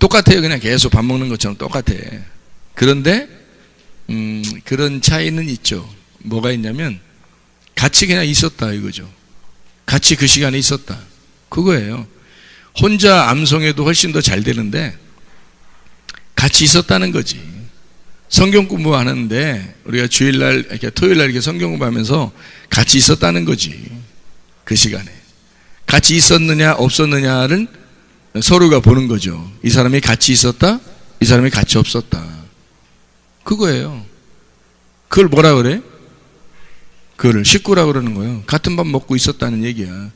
똑같아요. 그냥 계속 밥 먹는 것처럼 똑같아. 그런데 그런 차이는 있죠. 뭐가 있냐면 같이 그냥 있었다 이거죠. 같이 그 시간에 있었다 그거예요. 혼자 암송해도 훨씬 더 잘 되는데 같이 있었다는 거지. 성경 공부하는데 우리가 주일날 이렇게 토요일날 이렇게 성경 공부하면서 같이 있었다는 거지. 그 시간에 같이 있었느냐 없었느냐를 서로가 보는 거죠. 이 사람이 같이 있었다, 이 사람이 같이 없었다. 그거예요. 그걸 뭐라 그래? 그걸 식구라고 그러는 거예요. 같은 밥 먹고 있었다는 얘기야.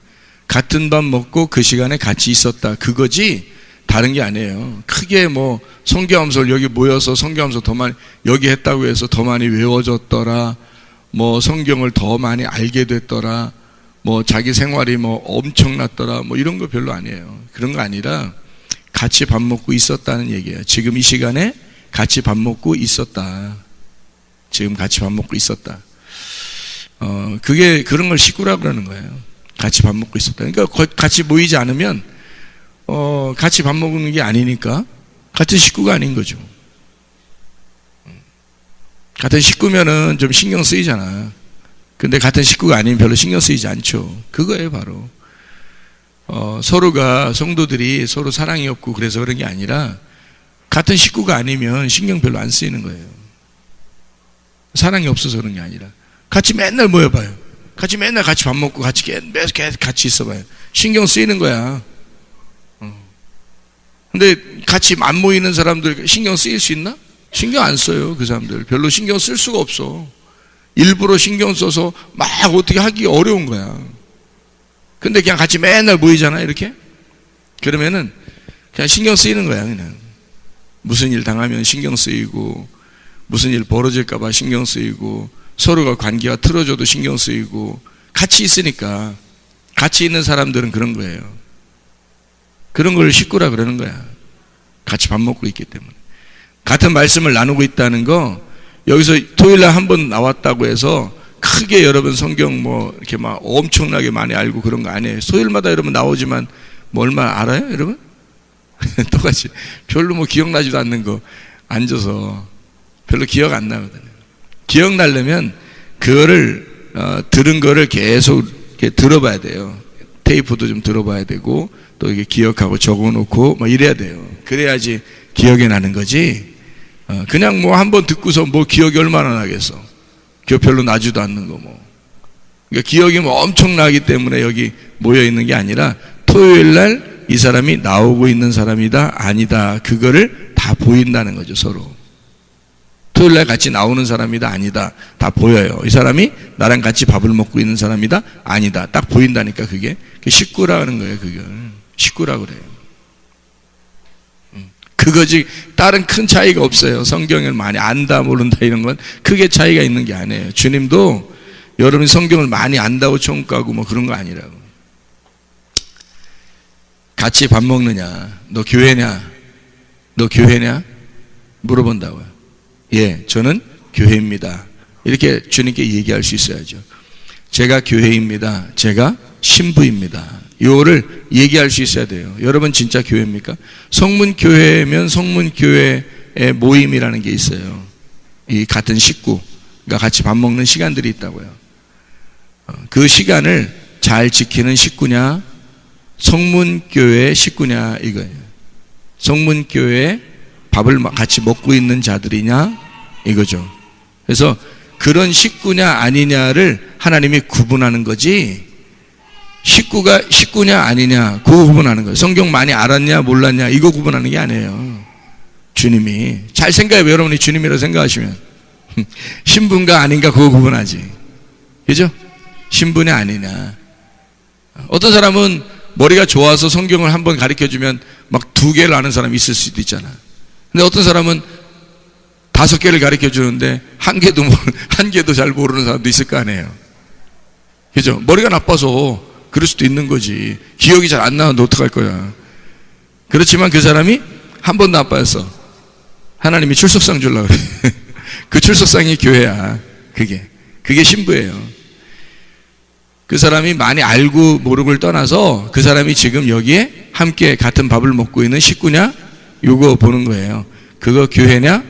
같은 밥 먹고 그 시간에 같이 있었다 그거지 다른 게 아니에요. 크게 뭐 성경함수를 여기 모여서 성경함수 더 많이 여기 했다고 해서 더 많이 외워졌더라, 뭐 성경을 더 많이 알게 됐더라, 뭐 자기 생활이 뭐 엄청났더라, 뭐 이런 거 별로 아니에요. 그런 거 아니라 같이 밥 먹고 있었다는 얘기예요. 지금 이 시간에 같이 밥 먹고 있었다. 지금 같이 밥 먹고 있었다. 그게 그런 걸 식구라고 그러는 거예요. 같이 밥 먹고 있었다. 그러니까 같이 모이지 않으면 같이 밥 먹는 게 아니니까 같은 식구가 아닌 거죠. 같은 식구면은 좀 신경 쓰이잖아. 근데 같은 식구가 아니면 별로 신경 쓰이지 않죠. 그거예요 바로. 서로가 성도들이 서로 사랑이 없고 그래서 그런 게 아니라 같은 식구가 아니면 신경 별로 안 쓰이는 거예요. 사랑이 없어서 그런 게 아니라 같이 맨날 모여봐요. 맨날 같이 밥 먹고 매일 같이 있어봐요. 신경 쓰이는 거야. 근데 같이 안 모이는 사람들 신경 쓰일 수 있나? 신경 안 써요. 그 사람들 별로 신경 쓸 수가 없어. 일부러 신경 써서 막 어떻게 하기 어려운 거야. 근데 그냥 같이 맨날 모이잖아 이렇게. 그러면은 그냥 신경 쓰이는 거야. 그냥 무슨 일 당하면 신경 쓰이고, 무슨 일 벌어질까 봐 신경 쓰이고, 서로가 관계가 틀어져도 신경 쓰이고. 같이 있으니까. 같이 있는 사람들은 그런 거예요. 그런 걸 식구라 그러는 거야. 같이 밥 먹고 있기 때문에. 같은 말씀을 나누고 있다는 거, 여기서 토요일날 한 번 나왔다고 해서 크게 여러분 성경 뭐 이렇게 막 엄청나게 많이 알고 그런 거 아니에요. 토요일마다 여러분 나오지만 뭐 얼마나 알아요 여러분? 똑같이 별로 뭐 기억나지도 않는 거 앉아서 별로 기억 안 나거든요. 기억나려면 그거를 들은 거를 계속 이렇게 들어봐야 돼요. 테이프도 좀 들어봐야 되고 또 이게 기억하고 적어놓고 뭐 이래야 돼요. 그래야지 기억이 나는 거지. 그냥 뭐 한 번 듣고서 뭐 기억이 얼마나 나겠어. 기억 별로 나지도 않는 거 뭐. 그러니까 기억이 뭐 엄청나기 때문에 여기 모여 있는 게 아니라 토요일날 이 사람이 나오고 있는 사람이다 아니다 그거를 다 보인다는 거죠. 서로 토요일날 같이 나오는 사람이다 아니다 다 보여요. 이 사람이 나랑 같이 밥을 먹고 있는 사람이다 아니다 딱 보인다니까. 그게 식구라는 거예요. 그걸 식구라고 그래요. 그거지 다른 큰 차이가 없어요. 성경을 많이 안다 모른다 이런 건 크게 차이가 있는 게 아니에요. 주님도 여러분이 성경을 많이 안다고 총가고 뭐 그런 거 아니라고. 같이 밥 먹느냐, 너 교회냐, 너 교회냐 물어본다고요. 예, 저는 교회입니다. 이렇게 주님께 얘기할 수 있어야죠. 제가 교회입니다. 제가 신부입니다. 이거를 얘기할 수 있어야 돼요. 여러분 진짜 교회입니까? 성문교회면 성문교회의 모임이라는 게 있어요. 이 같은 식구가 같이 밥 먹는 시간들이 있다고요. 그 시간을 잘 지키는 식구냐, 성문교회 식구냐 이거예요. 성문교회 밥을 같이 먹고 있는 자들이냐 이거죠. 그래서 그런 식구냐 아니냐를 하나님이 구분하는 거지, 식구가 식구냐 아니냐 그거 구분하는 거예요. 성경 많이 알았냐 몰랐냐 이거 구분하는 게 아니에요. 주님이 잘 생각해요. 여러분이 주님이라고 생각하시면 신분가 아닌가 그거 구분하지. 그죠? 신분이 아니냐. 어떤 사람은 머리가 좋아서 성경을 한번 가르쳐주면 막 2개를 아는 사람이 있을 수도 있잖아. 근데 어떤 사람은 5개를 가르쳐주는데 한 개도 잘 모르는 사람도 있을 거 아니에요. 그죠? 머리가 나빠서 그럴 수도 있는 거지. 기억이 잘 안 나는데 어떡할 거야. 그렇지만 그 사람이 한 번도 안 빠졌어. 하나님이 출석상 주려고 그래. 그 출석상이 교회야. 그게 신부예요. 그 사람이 많이 알고 모르고를 떠나서 그 사람이 지금 여기에 함께 같은 밥을 먹고 있는 식구냐 요거 보는 거예요. 그거 교회냐?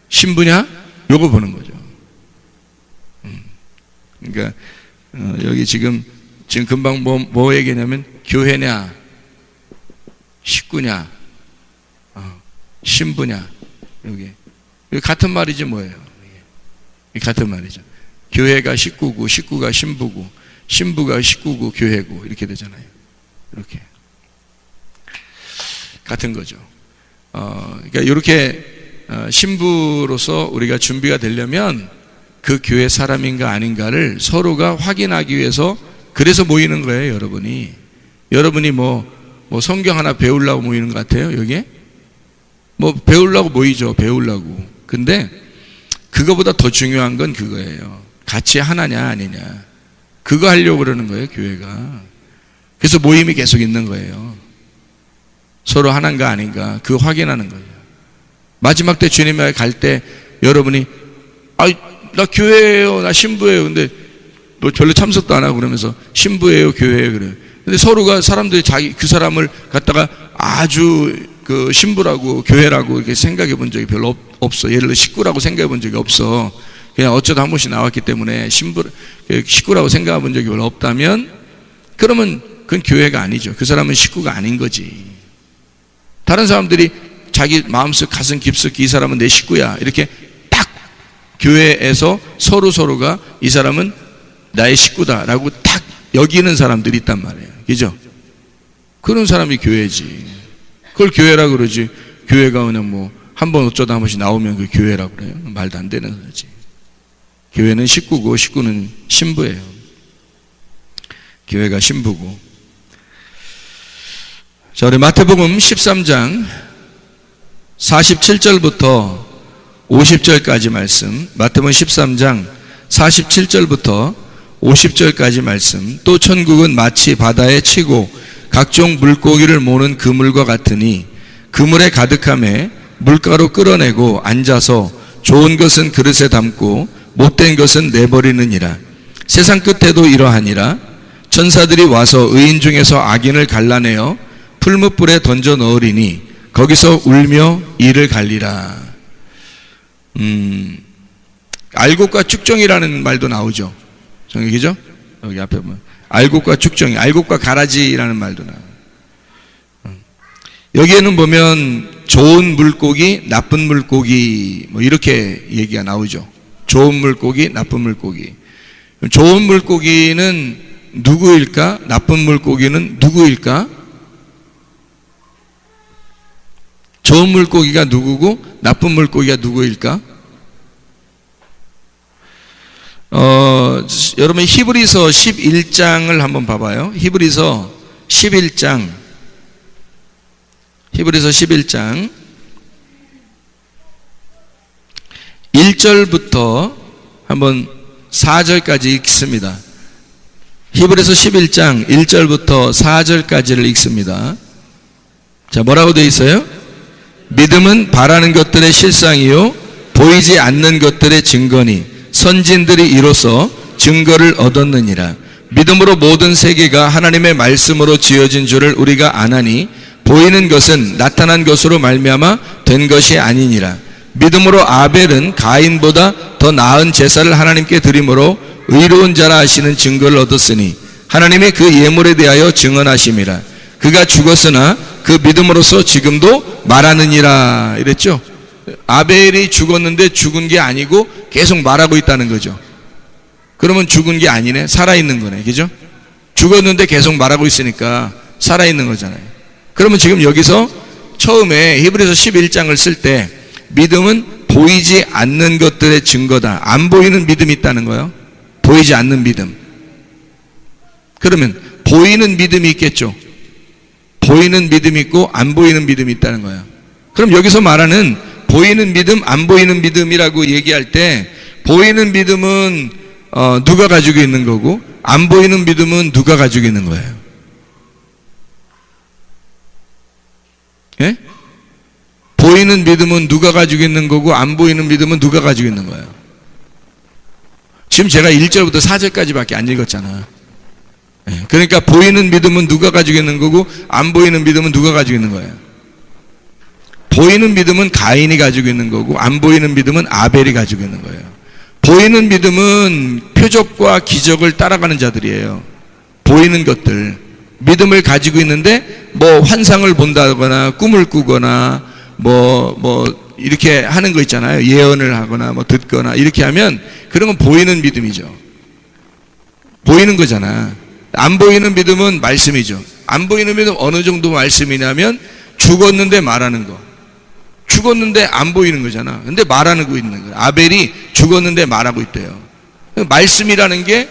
신부냐? 요거 보는 거죠. 그러니까 여기 지금 금방 뭐 얘기냐면 교회냐, 식구냐, 신부냐, 여기 같은 말이지 뭐예요? 같은 말이죠. 교회가 식구고, 식구가 신부고, 신부가 식구고, 교회고 이렇게 되잖아요. 이렇게 같은 거죠. 그러니까 이렇게 신부로서 우리가 준비가 되려면 그 교회 사람인가 아닌가를 서로가 확인하기 위해서 그래서 모이는 거예요, 여러분이. 여러분이 뭐 성경 하나 배우려고 모이는 것 같아요, 여기에? 뭐 배우려고 모이죠, 배우려고. 근데 그거보다 더 중요한 건 그거예요. 같이 하나냐 아니냐. 그거 하려고 그러는 거예요, 교회가. 그래서 모임이 계속 있는 거예요. 서로 하나인가 아닌가 그거 확인하는 거예요. 마지막 때 주님에 갈 때 여러분이 나 교회예요, 나 신부예요. 근데 뭐 별로 참석도 안 하고 그러면서 신부예요, 교회예요 그래요. 근데 서로가 사람들이 그 사람을 갖다가 아주 그 신부라고 교회라고 이렇게 생각해 본 적이 별로 없어. 예를 들어 식구라고 생각해 본 적이 없어. 그냥 어쩌다 한 번씩 나왔기 때문에 식구라고 생각해 본 적이 별로 없다면 그러면 그건 교회가 아니죠. 그 사람은 식구가 아닌 거지. 다른 사람들이 자기 마음속 가슴 깊숙이 이 사람은 내 식구야 이렇게 딱 교회에서 서로가 이 사람은 나의 식구다라고 딱 여기는 사람들이 있단 말이에요. 그죠? 그런 사람이 교회지. 그걸 교회라 그러지. 교회가 그냥 뭐 한 번 어쩌다 한 번씩 나오면 그 교회라고 그래요. 말도 안 되는 거지. 교회는 식구고 식구는 신부예요. 교회가 신부고. 자, 우리 마태복음 13장 47절부터 50절까지 말씀, 마태복음 13장 47절부터 50절까지 말씀. 또 천국은 마치 바다에 치고 각종 물고기를 모는 그물과 같으니 그물에 가득함에 물가로 끌어내고 앉아서 좋은 것은 그릇에 담고 못된 것은 내버리느니라. 세상 끝에도 이러하니라. 천사들이 와서 의인 중에서 악인을 갈라내어 풀무불에 던져 넣으리니 거기서 울며 이를 갈리라. 알곡과 쭉정이라는 말도 나오죠. 정기죠? 여기 앞에 보면 알곡과 쭉정이, 알곡과 가라지라는 말도 나와요. 여기에는 보면 좋은 물고기, 나쁜 물고기 뭐 이렇게 얘기가 나오죠. 좋은 물고기, 나쁜 물고기. 좋은 물고기는 누구일까? 나쁜 물고기는 누구일까? 좋은 물고기가 누구고 나쁜 물고기가 누구일까? 여러분 히브리서 11장을 한번 봐봐요. 히브리서 11장 1절부터 한번 4절까지 읽습니다. 히브리서 11장 1절부터 4절까지를 읽습니다. 자, 뭐라고 되어 있어요? 믿음은 바라는 것들의 실상이요 보이지 않는 것들의 증거니 선진들이 이로써 증거를 얻었느니라. 믿음으로 모든 세계가 하나님의 말씀으로 지어진 줄을 우리가 아나니 보이는 것은 나타난 것으로 말미암아 된 것이 아니니라. 믿음으로 아벨은 가인보다 더 나은 제사를 하나님께 드림으로 의로운 자라 하시는 증거를 얻었으니 하나님이 그 예물에 대하여 증언하심이라. 그가 죽었으나 그 믿음으로써 지금도 말하느니라 이랬죠. 아벨이 죽었는데 죽은 게 아니고 계속 말하고 있다는 거죠. 그러면 죽은 게 아니네, 살아있는 거네, 그죠? 죽었는데 계속 말하고 있으니까 살아있는 거잖아요. 그러면 지금 여기서 처음에 히브리서 11장을 쓸 때 믿음은 보이지 않는 것들의 증거다. 안 보이는 믿음이 있다는 거예요. 보이지 않는 믿음. 그러면 보이는 믿음이 있겠죠. 보이는 믿음이 있고 안 보이는 믿음이 있다는 거예요. 그럼 여기서 말하는 보이는 믿음, 안 보이는 믿음이라고 얘기할 때 보이는 믿음은 누가 가지고 있는 거고 안 보이는 믿음은 누가 가지고 있는 거예요? 예? 보이는 믿음은 누가 가지고 있는 거고 안 보이는 믿음은 누가 가지고 있는 거예요? 지금 제가 1절부터 4절까지밖에 안 읽었잖아. 예. 그러니까 보이는 믿음은 누가 가지고 있는 거고 안 보이는 믿음은 누가 가지고 있는 거예요? 보이는 믿음은 가인이 가지고 있는 거고 안 보이는 믿음은 아벨이 가지고 있는 거예요. 보이는 믿음은 표적과 기적을 따라가는 자들이에요. 보이는 것들, 믿음을 가지고 있는데 뭐 환상을 본다거나 꿈을 꾸거나 뭐 이렇게 하는 거 있잖아요. 예언을 하거나 뭐 듣거나 이렇게 하면 그런 건 보이는 믿음이죠. 보이는 거잖아. 안 보이는 믿음은 말씀이죠. 안 보이는 믿음 어느 정도 말씀이냐면 죽었는데 말하는 거. 죽었는데 안 보이는 거잖아. 근데 말하고 있는 거야. 아벨이 죽었는데 말하고 있대요. 말씀이라는 게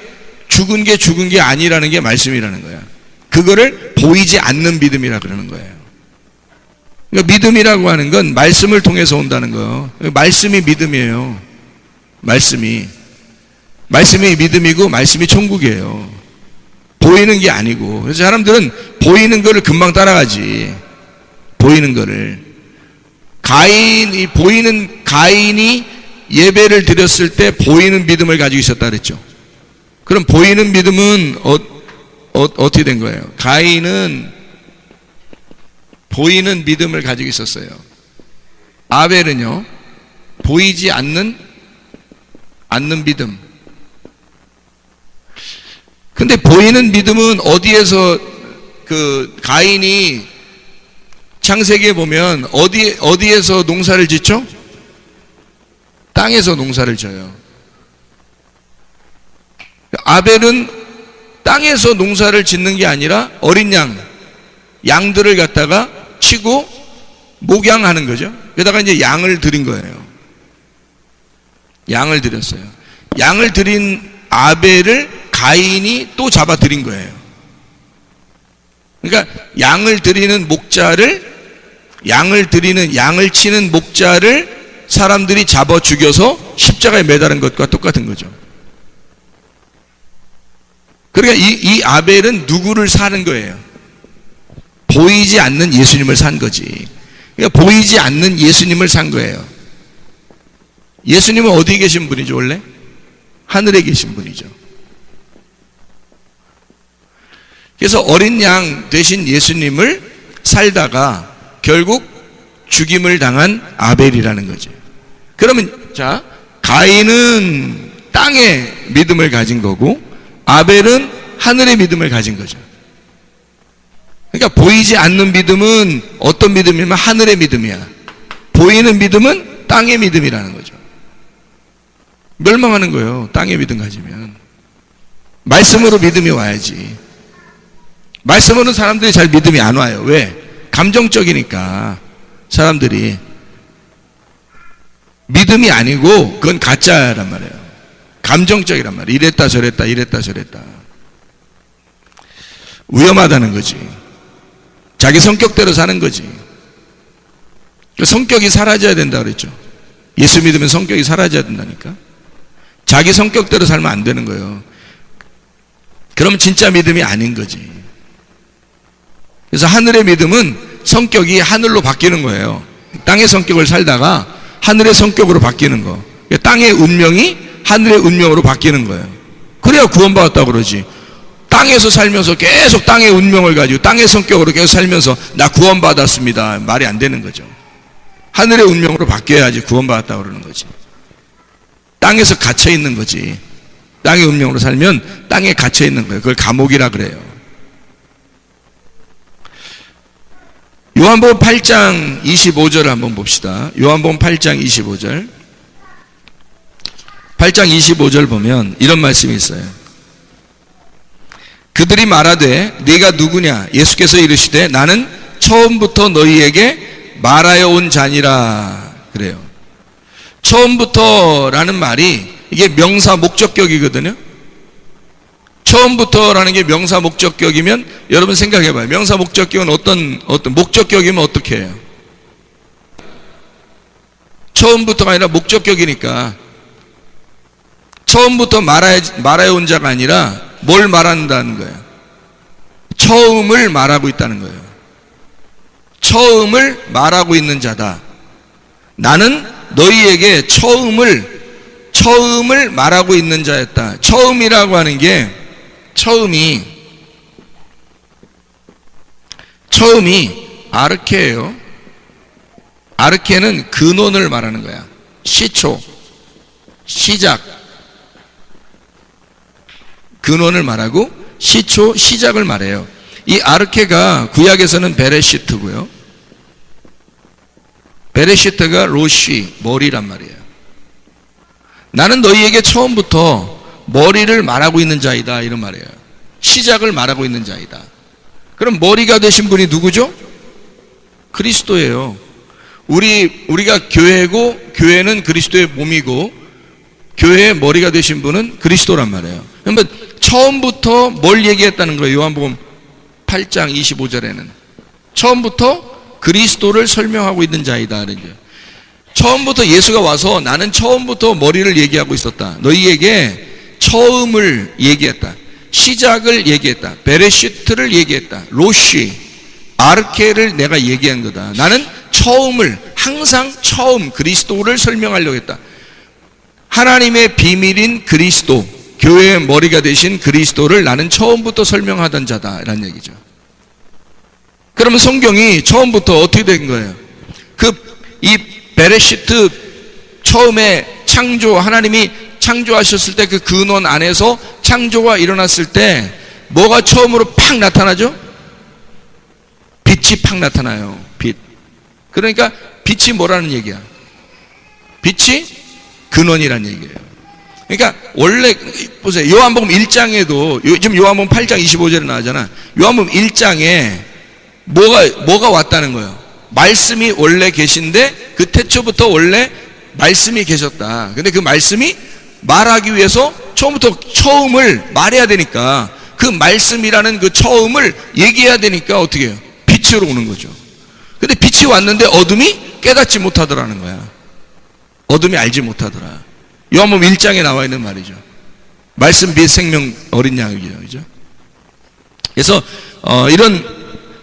죽은 게 아니라는 게 말씀이라는 거야. 그거를 보이지 않는 믿음이라 그러는 거예요. 그러니까 믿음이라고 하는 건 말씀을 통해서 온다는 거예요. 말씀이 믿음이에요. 말씀이 믿음이고 말씀이 천국이에요. 보이는 게 아니고. 그래서 사람들은 보이는 거를 금방 따라가지. 보이는 거를. 가인이 예배를 드렸을 때 보이는 믿음을 가지고 있었다 그랬죠. 그럼 보이는 믿음은 어떻게 된 거예요? 가인은 보이는 믿음을 가지고 있었어요. 아벨은요, 보이지 않는 믿음. 근데 보이는 믿음은 어디에서 가인이 창세기에 보면 어디에서 농사를 짓죠? 땅에서 농사를 져요. 아벨은 땅에서 농사를 짓는 게 아니라 어린 양들을 갖다가 치고 목양하는 거죠. 그러다가 이제 양을 드린 거예요. 양을 드렸어요. 양을 드린 아벨을 가인이 또 잡아 드린 거예요. 그러니까 양을 치는 목자를 사람들이 잡아 죽여서 십자가에 매달은 것과 똑같은 거죠. 그러니까 이 아벨은 누구를 사는 거예요? 보이지 않는 예수님을 산 거지. 그러니까 보이지 않는 예수님을 산 거예요. 예수님은 어디에 계신 분이죠, 원래? 하늘에 계신 분이죠. 그래서 어린 양 대신 예수님을 살다가 결국 죽임을 당한 아벨이라는 거죠. 그러면 자, 가인은 땅의 믿음을 가진 거고 아벨은 하늘의 믿음을 가진 거죠. 그러니까 보이지 않는 믿음은 어떤 믿음이면 하늘의 믿음이야. 보이는 믿음은 땅의 믿음이라는 거죠. 멸망하는 거예요. 땅의 믿음 가지면. 말씀으로 믿음이 와야지. 말씀으로는 사람들이 잘 믿음이 안 와요. 왜? 감정적이니까. 사람들이 믿음이 아니고 그건 가짜란 말이에요. 감정적이란 말이에요. 이랬다 저랬다 위험하다는 거지. 자기 성격대로 사는 거지. 성격이 사라져야 된다 그랬죠. 예수 믿으면 성격이 사라져야 된다니까. 자기 성격대로 살면 안 되는 거예요. 그러면 진짜 믿음이 아닌 거지. 그래서 하늘의 믿음은 성격이 하늘로 바뀌는 거예요. 땅의 성격을 살다가 하늘의 성격으로 바뀌는 거. 땅의 운명이 하늘의 운명으로 바뀌는 거예요. 그래야 구원받았다고 그러지. 땅에서 살면서 계속 땅의 운명을 가지고 땅의 성격으로 계속 살면서 나 구원받았습니다. 말이 안 되는 거죠. 하늘의 운명으로 바뀌어야지 구원받았다고 그러는 거지. 땅에서 갇혀 있는 거지. 땅의 운명으로 살면 땅에 갇혀 있는 거예요. 그걸 감옥이라 그래요. 요한복음 8장 25절을 한번 봅시다. 요한복음 8장 25절. 8장 25절 보면 이런 말씀이 있어요. 그들이 말하되 네가 누구냐? 예수께서 이르시되 나는 처음부터 너희에게 말하여 온 자니라 그래요. 처음부터라는 말이 이게 명사 목적격이거든요. 처음부터라는 게 명사 목적격이면 여러분 생각해봐요. 명사 목적격은 어떤 목적격이면 어떻게 해요? 처음부터가 아니라 목적격이니까 처음부터 말하여 온 자가 아니라 뭘 말한다는 거예요? 처음을 말하고 있다는 거예요. 처음을 말하고 있는 자다. 나는 너희에게 처음을 말하고 있는 자였다. 처음이라고 하는 게 처음이 아르케예요. 아르케는 근원을 말하는 거야. 시초, 시작. 근원을 말하고 시초, 시작을 말해요. 이 아르케가 구약에서는 베레시트고요. 베레시트가 로시, 머리란 말이에요. 나는 너희에게 처음부터 머리를 말하고 있는 자이다, 이런 말이에요. 시작을 말하고 있는 자이다. 그럼 머리가 되신 분이 누구죠? 그리스도예요. 우리가 교회고, 교회는 그리스도의 몸이고, 교회의 머리가 되신 분은 그리스도란 말이에요. 그러면 처음부터 뭘 얘기했다는 거예요? 요한복음 8장 25절에는 처음부터 그리스도를 설명하고 있는 자이다. 처음부터 예수가 와서 나는 처음부터 머리를 얘기하고 있었다. 너희에게 처음을 얘기했다. 시작을 얘기했다. 베레시트를 얘기했다. 로시, 아르케를 내가 얘기한 거다. 나는 처음을, 항상 처음 그리스도를 설명하려고 했다. 하나님의 비밀인 그리스도, 교회의 머리가 되신 그리스도를 나는 처음부터 설명하던 자다, 라는 얘기죠. 그러면 성경이 처음부터 어떻게 된 거예요? 이 베레시트, 처음에 창조, 하나님이 창조하셨을 때 그 근원 안에서 창조가 일어났을 때 뭐가 처음으로 팍 나타나죠? 빛이 팍 나타나요. 빛. 그러니까 빛이 뭐라는 얘기야? 빛이 근원이라는 얘기예요. 그러니까 원래 보세요. 요한복음 1장에도 지금 요한복음 8장 25절에 나오잖아. 요한복음 1장에 뭐가 왔다는 거예요? 말씀이 원래 계신데 그 태초부터 원래 말씀이 계셨다. 근데 그 말씀이 말하기 위해서 처음부터 처음을 말해야 되니까 그 말씀이라는 그 처음을 얘기해야 되니까 어떻게 해요? 빛으로 오는 거죠. 근데 빛이 왔는데 어둠이 깨닫지 못하더라는 거야. 어둠이 알지 못하더라. 요한복음 1장에 나와 있는 말이죠. 말씀 빛 생명 어린 양이죠. 그죠? 그래서 이런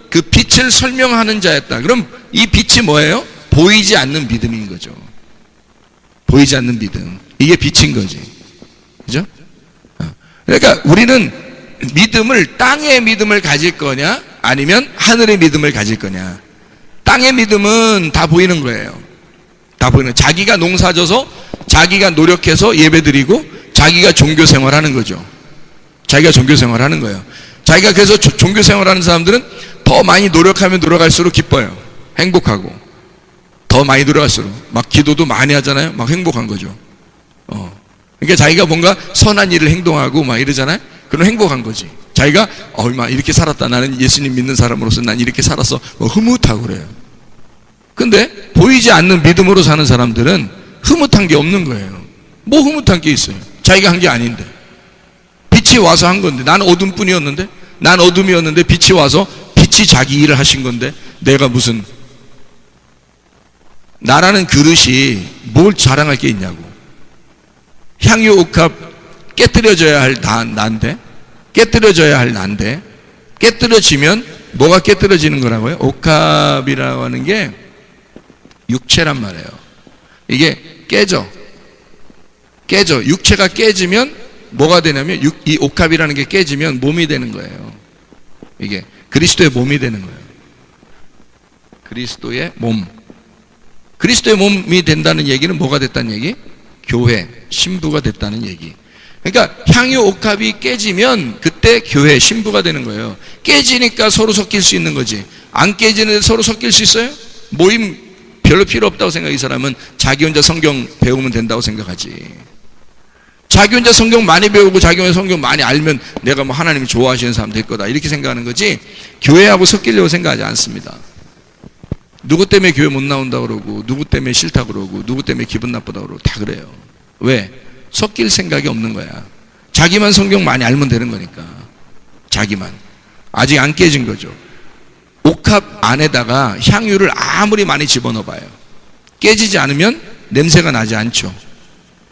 그 빛을 설명하는 자였다. 그럼 이 빛이 뭐예요? 보이지 않는 믿음인 거죠. 보이지 않는 믿음. 이게 빛인 거지. 그죠? 그러니까 우리는 믿음을, 땅의 믿음을 가질 거냐, 아니면 하늘의 믿음을 가질 거냐. 땅의 믿음은 다 보이는 거예요. 다 보이는, 자기가 농사져서 자기가 노력해서 예배드리고 자기가 종교 생활하는 거죠. 자기가 종교 생활하는 거예요. 자기가 그래서 종교 생활하는 사람들은 더 많이 노력하면 노력할수록 기뻐요. 행복하고. 더 많이 노력할수록 막 기도도 많이 하잖아요. 막 행복한 거죠. 그러니까 자기가 뭔가 선한 일을 행동하고 막 이러잖아요. 그럼 행복한 거지. 자기가 막 이렇게 살았다. 나는 예수님 믿는 사람으로서 난 이렇게 살았어. 흐뭇하고 그래요. 근데 보이지 않는 믿음으로 사는 사람들은 흐뭇한 게 없는 거예요. 뭐 흐뭇한 게 있어요? 자기가 한 게 아닌데. 빛이 와서 한 건데. 난 어둠뿐이었는데, 난 어둠이었는데 빛이 와서 빛이 자기 일을 하신 건데 내가 무슨, 나라는 그릇이 뭘 자랑할 게 있냐고. 향유 옥합 깨뜨려져야 할 난데, 깨뜨려져야 할 난데, 깨뜨려지면 뭐가 깨뜨려지는 거라고요? 옥합이라고 하는 게 육체란 말이에요. 이게 깨져. 육체가 깨지면 뭐가 되냐면, 이 옥합이라는 게 깨지면 몸이 되는 거예요. 이게 그리스도의 몸이 되는 거예요. 그리스도의 몸. 그리스도의 몸이 된다는 얘기는 뭐가 됐다는 얘기? 교회, 신부가 됐다는 얘기. 그러니까 향유 옥합이 깨지면 그때 교회, 신부가 되는 거예요. 깨지니까 서로 섞일 수 있는 거지. 안 깨지는데 서로 섞일 수 있어요? 모임 별로 필요 없다고 생각해. 이 사람은 자기 혼자 성경 배우면 된다고 생각하지. 자기 혼자 성경 많이 배우고 자기 혼자 성경 많이 알면 내가 뭐 하나님이 좋아하시는 사람 될 거다, 이렇게 생각하는 거지, 교회하고 섞이려고 생각하지 않습니다. 누구 때문에 교회 못 나온다고 그러고, 누구 때문에 싫다고 그러고, 누구 때문에 기분 나쁘다고 그러고 다 그래요. 왜? 섞일 생각이 없는 거야. 자기만 성경 많이 알면 되는 거니까. 자기만. 아직 안 깨진 거죠. 옥합 안에다가 향유를 아무리 많이 집어넣어봐요. 깨지지 않으면 냄새가 나지 않죠.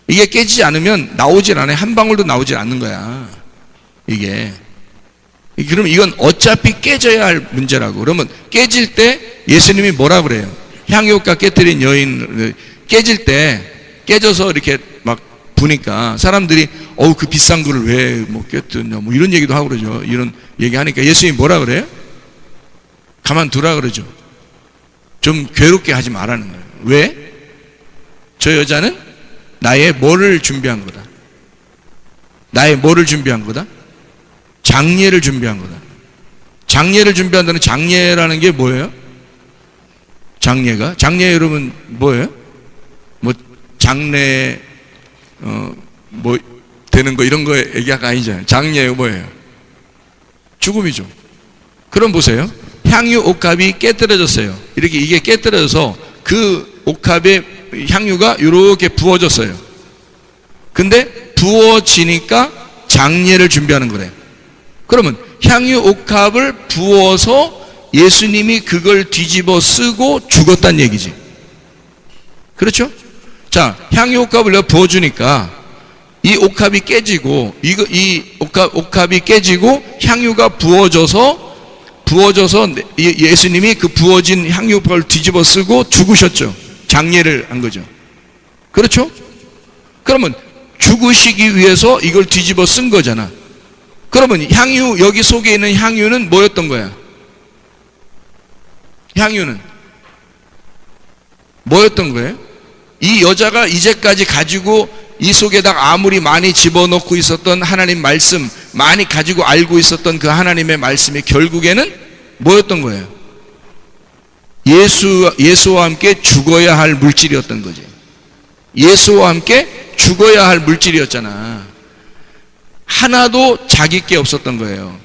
이게 깨지지 않으면 나오질 않아요. 한 방울도 나오질 않는 거야. 이게. 그럼 이건 어차피 깨져야 할 문제라고. 그러면 깨질 때 예수님이 뭐라 그래요? 향유옥합 깨뜨린 여인, 깨질 때, 깨져서 이렇게 막 부니까 사람들이 그 비싼 거를 왜 뭐 깨뜨렸냐, 뭐 이런 얘기도 하고 그러죠. 이런 얘기 하니까 예수님이 뭐라 그래요? 가만 두라 그러죠. 좀 괴롭게 하지 말라는 거예요. 왜? 저 여자는 나의 뭐를 준비한 거다. 나의 뭐를 준비한 거다? 장례를 준비한 거다. 장례를 준비한다는, 장례라는 게 뭐예요? 장례가? 장례 여러분 뭐예요? 뭐 장례 뭐 되는 거 이런 거 얘기가 아니잖아요. 장례가 뭐예요? 죽음이죠. 그럼 보세요. 향유 옥합이 깨뜨려졌어요. 이렇게 이게 깨뜨려져서 그 옥합의 향유가 이렇게 부어졌어요. 근데 부어지니까 장례를 준비하는 거래요. 그러면 향유 옥합을 부어서 예수님이 그걸 뒤집어 쓰고 죽었다는 얘기지. 그렇죠? 자, 향유 옥합을 내가 부어주니까 이 옥합이 깨지고, 이 옥합이 깨지고 향유가 부어져서 예수님이 그 부어진 향유 옥합을 뒤집어 쓰고 죽으셨죠. 장례를 한 거죠. 그렇죠? 그러면 죽으시기 위해서 이걸 뒤집어 쓴 거잖아. 그러면 향유, 여기 속에 있는 향유는 뭐였던 거야? 향유는 뭐였던 거예요? 이 여자가 이제까지 가지고 이 속에다가 아무리 많이 집어넣고 있었던 하나님 말씀, 많이 가지고 알고 있었던 그 하나님의 말씀이 결국에는 뭐였던 거예요? 예수와 함께 죽어야 할 물질이었던 거지. 예수와 함께 죽어야 할 물질이었잖아. 하나도 자기 게 없었던 거예요.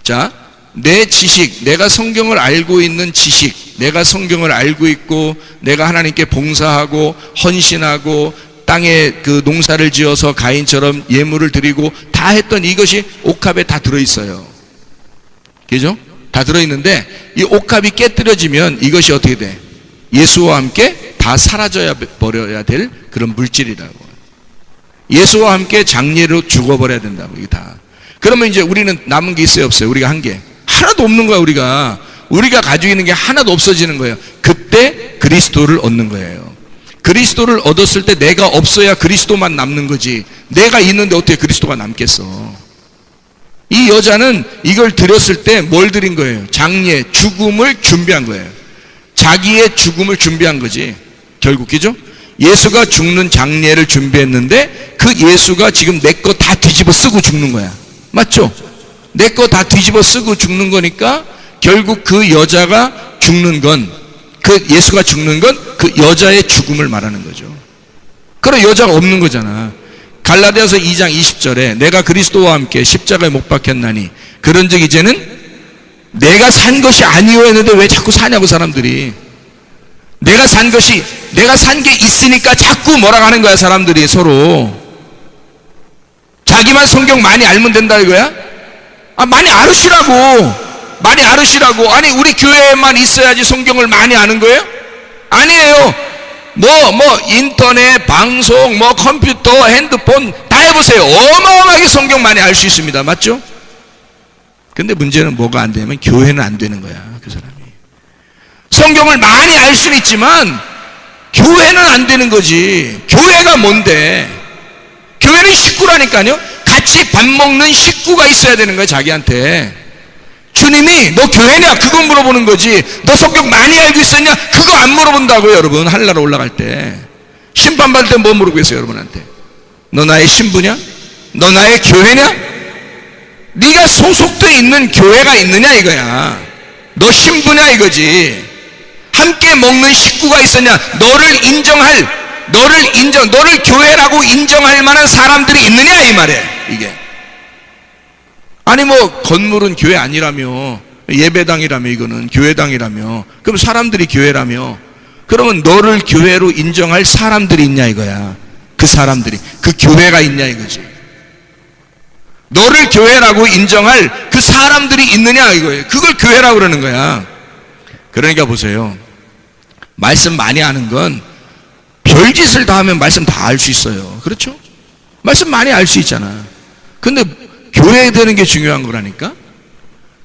자, 내 지식, 내가 성경을 알고 있는 지식, 내가 성경을 알고 있고, 내가 하나님께 봉사하고 헌신하고 땅에 그 농사를 지어서 가인처럼 예물을 드리고 다 했던 이것이 옥합에 다 들어있어요. 그죠? 다 들어있는데 이 옥합이 깨뜨려지면 이것이 어떻게 돼? 예수와 함께 다 사라져야 버려야 될 그런 물질이라고. 예수와 함께 장례로 죽어버려야 된다고. 이게 다. 그러면 이제 우리는 남은 게 있어요, 없어요? 우리가 한 게 하나도 없는 거야. 우리가 가지고 있는 게 하나도 없어지는 거예요. 그때 그리스도를 얻는 거예요. 그리스도를 얻었을 때 내가 없어야 그리스도만 남는 거지. 내가 있는데 어떻게 그리스도가 남겠어? 이 여자는 이걸 드렸을 때 뭘 드린 거예요? 장례, 죽음을 준비한 거예요. 자기의 죽음을 준비한 거지. 결국, 그죠? 예수가 죽는 장례를 준비했는데 그 예수가 지금 내 거 다 뒤집어 쓰고 죽는 거야. 맞죠? 내 거 다 뒤집어 쓰고 죽는 거니까 결국 그 여자가 죽는 건, 그 예수가 죽는 건 그 여자의 죽음을 말하는 거죠. 그럼 여자가 없는 거잖아. 갈라디아서 2장 20절에 내가 그리스도와 함께 십자가에 못 박혔나니 그런즉 이제는 내가 산 것이 아니오 했는데 왜 자꾸 사냐고 사람들이. 내가 산 게 있으니까 자꾸 뭐라고 하는 거야 사람들이 서로. 자기만 성경 많이 알면 된다 이거야? 많이 알으시라고. 아니 우리 교회에만 있어야지 성경을 많이 아는 거예요? 아니에요. 인터넷, 방송, 컴퓨터, 핸드폰 다 해보세요. 어마어마하게 성경 많이 알 수 있습니다. 맞죠? 근데 문제는 뭐가 안 되면 교회는 안 되는 거야. 그 사람이 성경을 많이 알 수는 있지만 교회는 안 되는 거지. 교회가 뭔데? 교회는 식구라니까요. 같이 밥 먹는 식구가 있어야 되는 거야. 자기한테 주님이 너 교회냐? 그거 물어보는 거지. 너 성경 많이 알고 있었냐? 그거 안 물어본다고요. 여러분 하늘나라 올라갈 때 심판받을 때 뭐 물어보겠어요? 여러분한테 너 나의 신부냐? 너 나의 교회냐? 네가 소속돼 있는 교회가 있느냐 이거야. 너 신부냐 이거지. 함께 먹는 식구가 있었냐? 너를 교회라고 인정할 만한 사람들이 있느냐 이 말이에요. 이게 아니 건물은 교회 아니라며, 예배당이라며, 이거는 교회당이라며, 그럼 사람들이 교회라며, 그러면 너를 교회로 인정할 사람들이 있냐 이거야. 그 사람들이, 그 교회가 있냐 이거지. 너를 교회라고 인정할 그 사람들이 있느냐 이거예요. 그걸 교회라고 그러는 거야. 그러니까 보세요, 말씀 많이 아는 건 별짓을 다 하면 말씀 다 알 수 있어요. 그렇죠? 말씀 많이 알 수 있잖아. 근데 교회 되는 게 중요한 거라니까.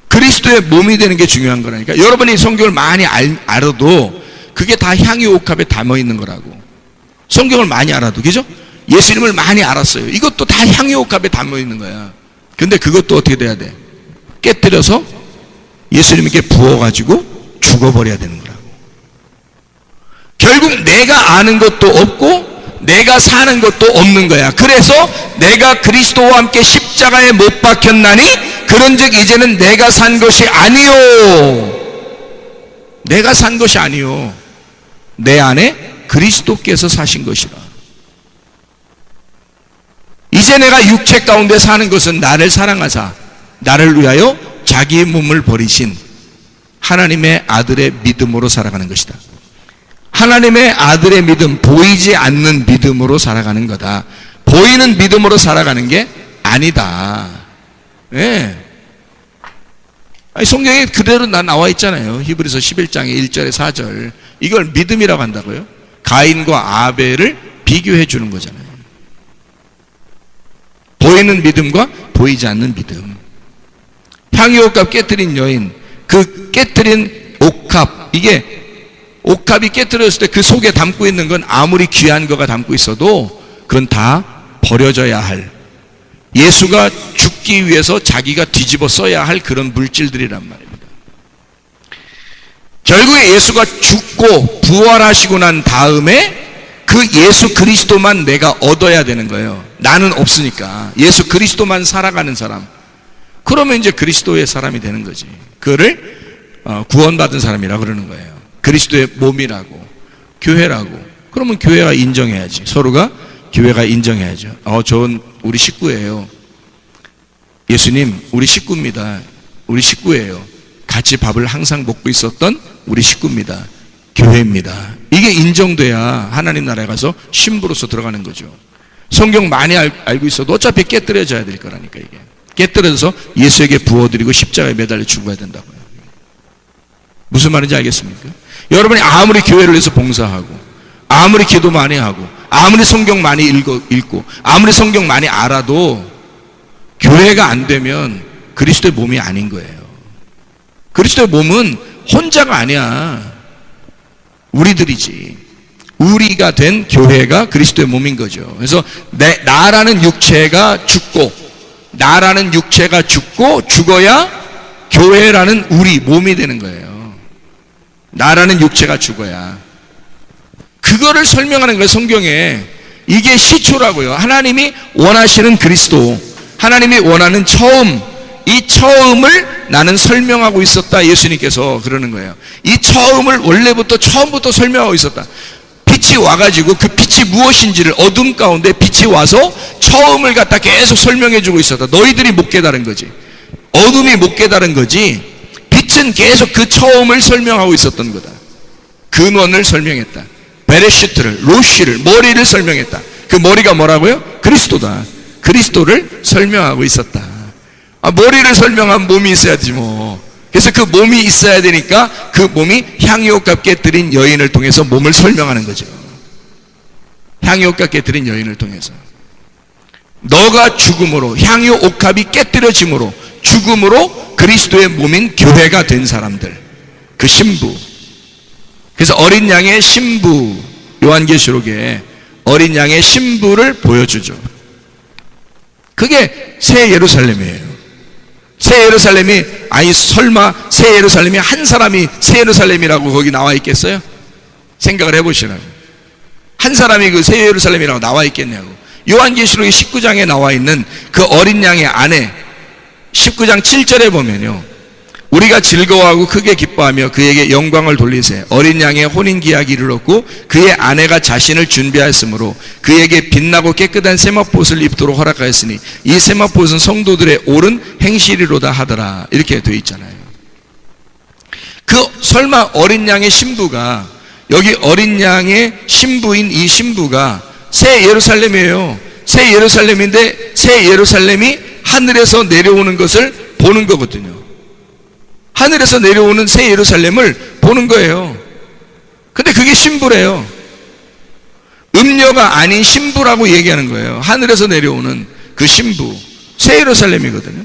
그리스도의 몸이 되는 게 중요한 거라니까. 여러분이 성경을 많이 알아도 그게 다 향유 옥합에 담아 있는 거라고. 성경을 많이 알아도, 그죠? 예수님을 많이 알았어요. 이것도 다 향유 옥합에 담아 있는 거야. 근데 그것도 어떻게 돼야 돼? 깨뜨려서 예수님께 부어가지고 죽어버려야 되는 거라고. 결국 내가 아는 것도 없고 내가 사는 것도 없는 거야. 그래서 내가 그리스도와 함께 십자가에 못 박혔나니 그런즉 이제는 내가 산 것이 아니요, 내가 산 것이 아니요, 내 안에 그리스도께서 사신 것이라. 이제 내가 육체 가운데 사는 것은 나를 사랑하사 나를 위하여 자기의 몸을 버리신 하나님의 아들의 믿음으로 살아가는 것이다. 하나님의 아들의 믿음, 보이지 않는 믿음으로 살아가는 거다. 보이는 믿음으로 살아가는 게 아니다. 예. 아니, 성경에 그대로 나와 있잖아요. 히브리서 11장의 1절에 4절. 이걸 믿음이라고 한다고요? 가인과 아벨을 비교해 주는 거잖아요. 보이는 믿음과 보이지 않는 믿음. 향유옥합 깨뜨린 여인, 그 깨뜨린 옥합, 이게 옥합이 깨뜨렸을 때 그 속에 담고 있는 건 아무리 귀한 거가 담고 있어도 그건 다 버려져야 할, 예수가 죽기 위해서 자기가 뒤집어 써야 할 그런 물질들이란 말입니다. 결국에 예수가 죽고 부활하시고 난 다음에 그 예수 그리스도만 내가 얻어야 되는 거예요. 나는 없으니까. 예수 그리스도만 살아가는 사람, 그러면 이제 그리스도의 사람이 되는 거지. 그거를 구원받은 사람이라고 그러는 거예요. 그리스도의 몸이라고, 교회라고. 그러면 교회가 인정해야지. 서로가 교회가 인정해야죠. 저는 우리 식구예요. 예수님, 우리 식구입니다. 우리 식구예요. 같이 밥을 항상 먹고 있었던 우리 식구입니다. 교회입니다. 이게 인정돼야 하나님 나라에 가서 신부로서 들어가는 거죠. 성경 많이 알고 있어도 어차피 깨뜨려져야 될 거라니까. 이게 깨뜨려져서 예수에게 부어드리고 십자가에 매달려 죽어야 된다고요. 무슨 말인지 알겠습니까? 여러분이 아무리 교회를 위해서 봉사하고, 아무리 기도 많이 하고, 아무리 성경 많이 읽고, 아무리 성경 많이 알아도 교회가 안 되면 그리스도의 몸이 아닌 거예요. 그리스도의 몸은 혼자가 아니야. 우리들이지. 우리가 된 교회가 그리스도의 몸인 거죠. 그래서 나라는 육체가 죽고, 나라는 육체가 죽고 죽어야 교회라는 우리 몸이 되는 거예요. 나라는 육체가 죽어야. 그거를 설명하는 거예요, 성경에. 이게 시초라고요. 하나님이 원하시는 그리스도, 하나님이 원하는 처음, 이 처음을 나는 설명하고 있었다. 예수님께서 그러는 거예요. 이 처음을 원래부터 처음부터 설명하고 있었다. 빛이 와가지고 그 빛이 무엇인지를, 어둠 가운데 빛이 와서 처음을 갖다 계속 설명해 주고 있었다. 너희들이 못 깨달은 거지. 어둠이 못 깨달은 거지. 빛은 계속 그 처음을 설명하고 있었던 거다. 근원을 설명했다. 베레시트를, 로시를, 머리를 설명했다. 그 머리가 뭐라고요? 그리스도다. 그리스도를 설명하고 있었다. 머리를 설명한 몸이 있어야지 뭐. 그래서 그 몸이 있어야 되니까 그 몸이 향유옥합 깨뜨린 여인을 통해서 몸을 설명하는 거죠. 향유옥합 깨뜨린 여인을 통해서 너가 죽음으로, 향유옥합이 깨뜨려짐으로, 죽음으로 그리스도의 몸인 교회가 된 사람들, 그 신부. 그래서 어린 양의 신부, 요한계시록에 어린 양의 신부를 보여주죠. 그게 새 예루살렘이에요. 새 예루살렘이, 아니 설마 새 예루살렘이 한 사람이 새 예루살렘이라고 거기 나와 있겠어요? 생각을 해보시라고. 한 사람이 그 새 예루살렘이라고 나와 있겠냐고. 요한계시록의 19장에 나와 있는 그 어린 양의 아내, 19장 7절에 보면요, 우리가 즐거워하고 크게 기뻐하며 그에게 영광을 돌리세. 어린 양의 혼인기약이 이르렀고 그의 아내가 자신을 준비하였으므로 그에게 빛나고 깨끗한 세마포옷을 입도록 허락하였으니 이 세마포옷은 성도들의 옳은 행실이로다 하더라. 이렇게 되어 있잖아요. 그 설마 어린 양의 신부가, 여기 어린 양의 신부인 이 신부가 새 예루살렘이에요. 새 예루살렘인데 새 예루살렘이 하늘에서 내려오는 것을 보는 거거든요. 하늘에서 내려오는 새 예루살렘을 보는 거예요. 근데 그게 신부래요. 음녀가 아닌 신부라고 얘기하는 거예요. 하늘에서 내려오는 그 신부, 새 예루살렘이거든요.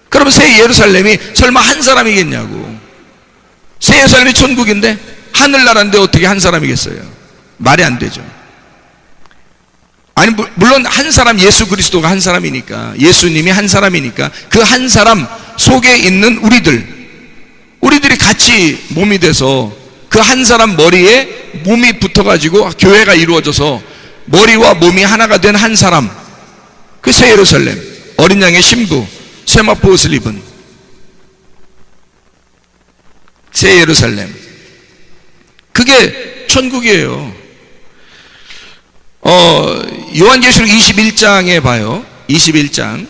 그러면 새 예루살렘이 설마 한 사람이겠냐고. 새 예루살렘이 천국인데, 하늘나라인데 어떻게 한 사람이겠어요? 말이 안 되죠. 아니, 물론 한 사람, 예수 그리스도가 한 사람이니까, 예수님이 한 사람이니까 그 한 사람 속에 있는 우리들이 같이 몸이 돼서 그 한 사람 머리에 몸이 붙어가지고 교회가 이루어져서 머리와 몸이 하나가 된 한 사람, 그 새 예루살렘, 어린 양의 신부, 세마포 옷을 입은 새 예루살렘, 그게 천국이에요. 요한계시록 21장에 봐요. 21장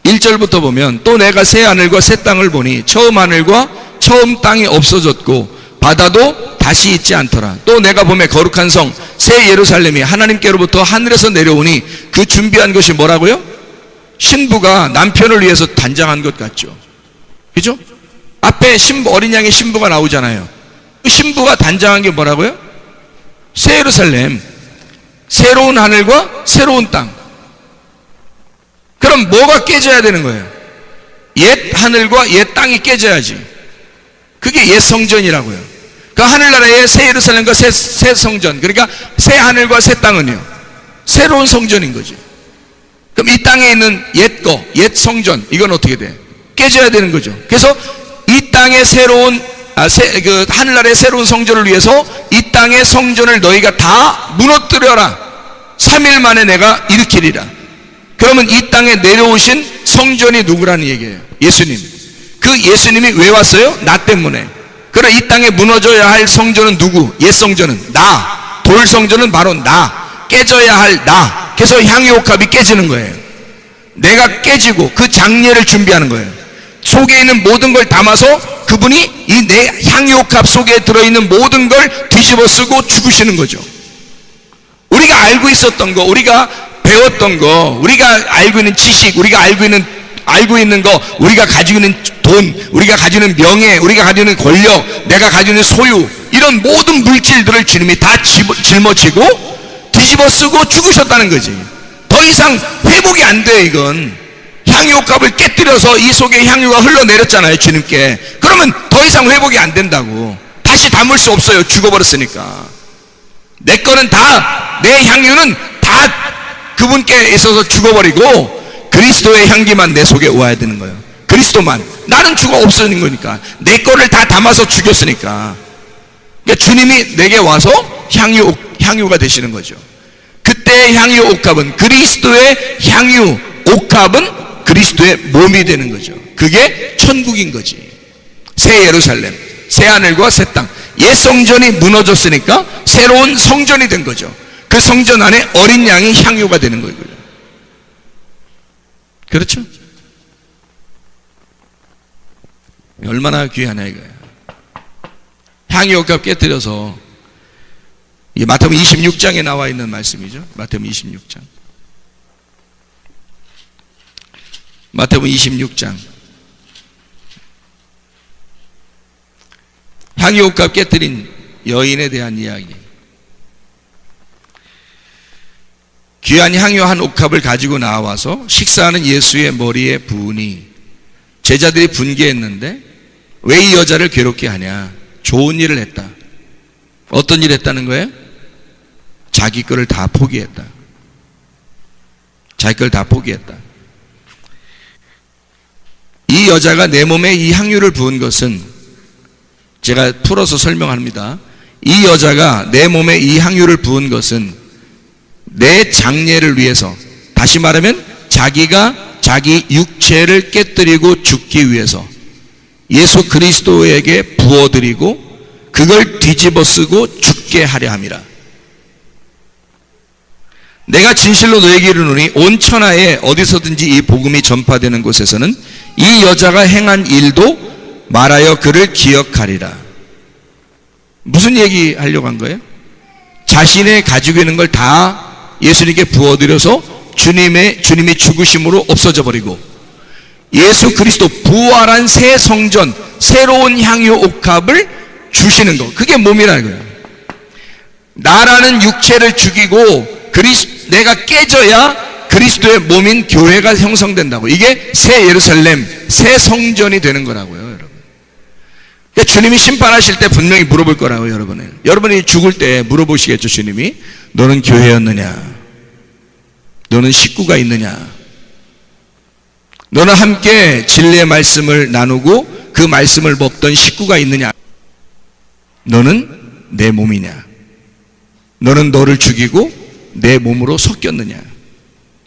1절부터 보면, 또 내가 새 하늘과 새 땅을 보니 처음 하늘과 처음 땅이 없어졌고 바다도 다시 있지 않더라. 또 내가 보매 거룩한 성 새 예루살렘이 하나님께로부터 하늘에서 내려오니 그 준비한 것이 뭐라고요? 신부가 남편을 위해서 단장한 것 같죠. 그죠? 앞에 어린 양의 신부가 나오잖아요. 그 신부가 단장한 게 뭐라고요? 새 예루살렘, 새로운 하늘과 새로운 땅. 그럼 뭐가 깨져야 되는 거예요? 옛 하늘과 옛 땅이 깨져야지. 그게 옛 성전이라고요. 그 하늘나라의 새 예루살렘과 새 성전, 그러니까 새 하늘과 새 땅은요, 새로운 성전인 거지. 그럼 이 땅에 있는 옛 성전, 이건 어떻게 돼? 깨져야 되는 거죠. 그래서 이 땅의 하늘나라의 새로운 성전을 위해서 이 땅의 성전을 너희가 다 무너뜨려라. 3일 만에 내가 일으키리라. 그러면 이 땅에 내려오신 성전이 누구라는 얘기예요? 예수님. 그 예수님이 왜 왔어요? 나 때문에. 그래, 이 땅에 무너져야 할 성전은 누구? 옛 성전은 나. 돌 성전은 바로 나. 깨져야 할 나. 그래서 향유옥합이 깨지는 거예요. 내가 깨지고 그 장례를 준비하는 거예요. 속에 있는 모든 걸 담아서 그분이 이 내 향유옥합 속에 들어있는 모든 걸 뒤집어 쓰고 죽으시는 거죠. 우리가 알고 있었던 거, 우리가 배웠던 거, 우리가 알고 있는 지식, 우리가 알고 있는 거, 우리가 가지고 있는 돈, 우리가 가지고 있는 명예, 우리가 가지고 있는 권력, 내가 가지고 있는 소유, 이런 모든 물질들을 주님이 다 짊어지고 뒤집어 쓰고 죽으셨다는 거지. 더 이상 회복이 안 돼요. 이건 향유옥합을 깨뜨려서 이 속에 향유가 흘러내렸잖아요, 주님께. 그러면 더 이상 회복이 안 된다고. 다시 담을 수 없어요, 죽어버렸으니까. 내 거는 다, 내 향유는 다 그분께 있어서 죽어버리고 그리스도의 향기만 내 속에 와야 되는 거예요. 그리스도만. 나는 죽어 없어지는 거니까. 내 거를 다 담아서 죽였으니까. 그러니까 주님이 내게 와서 향유가 되시는 거죠. 그때의 향유옥합은, 그리스도의 향유옥합은 그리스도의 몸이 되는 거죠. 그게 천국인 거지. 새 예루살렘, 새 하늘과 새 땅. 옛 성전이 무너졌으니까 새로운 성전이 된 거죠. 그 성전 안에 어린 양이 향유가 되는 거예요. 그렇죠? 얼마나 귀하냐 이거야. 향유옥합 깨뜨려서, 이 마태복음 26장에 나와 있는 말씀이죠. 마태복음 26장. 마태복음 26장. 향유옥합 깨뜨린 여인에 대한 이야기. 귀한 향유 한 옥합을 가지고 나와서 식사하는 예수의 머리에 부으니 제자들이 분개했는데, 왜 이 여자를 괴롭게 하냐? 좋은 일을 했다. 어떤 일을 했다는 거예요? 자기 거를 다 포기했다. 자기 걸 다 포기했다. 이 여자가 내 몸에 이 향유를 부은 것은, 제가 풀어서 설명합니다. 이 여자가 내 몸에 이 향유를 부은 것은 내 장례를 위해서, 다시 말하면 자기가 자기 육체를 깨뜨리고 죽기 위해서 예수 그리스도에게 부어드리고 그걸 뒤집어 쓰고 죽게 하려 함이라. 내가 진실로 너에게 이르노니 온 천하에 어디서든지 이 복음이 전파되는 곳에서는 이 여자가 행한 일도 말하여 그를 기억하리라. 무슨 얘기 하려고 한 거예요? 자신의 가지고 있는 걸 다 예수님께 부어드려서 주님이 죽으심으로 없어져 버리고, 예수 그리스도 부활한 새 성전, 새로운 향유 옥합을 주시는 거, 그게 몸이라는 거예요. 나라는 육체를 죽이고 내가 깨져야 그리스도의 몸인 교회가 형성된다고. 이게 새 예루살렘, 새 성전이 되는 거라고요, 여러분. 그러니까 주님이 심판하실 때 분명히 물어볼 거라고요, 여러분은. 여러분이 죽을 때 물어보시겠죠, 주님이. 너는 교회였느냐? 너는 식구가 있느냐? 너는 함께 진리의 말씀을 나누고 그 말씀을 먹던 식구가 있느냐? 너는 내 몸이냐? 너는 너를 죽이고 내 몸으로 섞였느냐?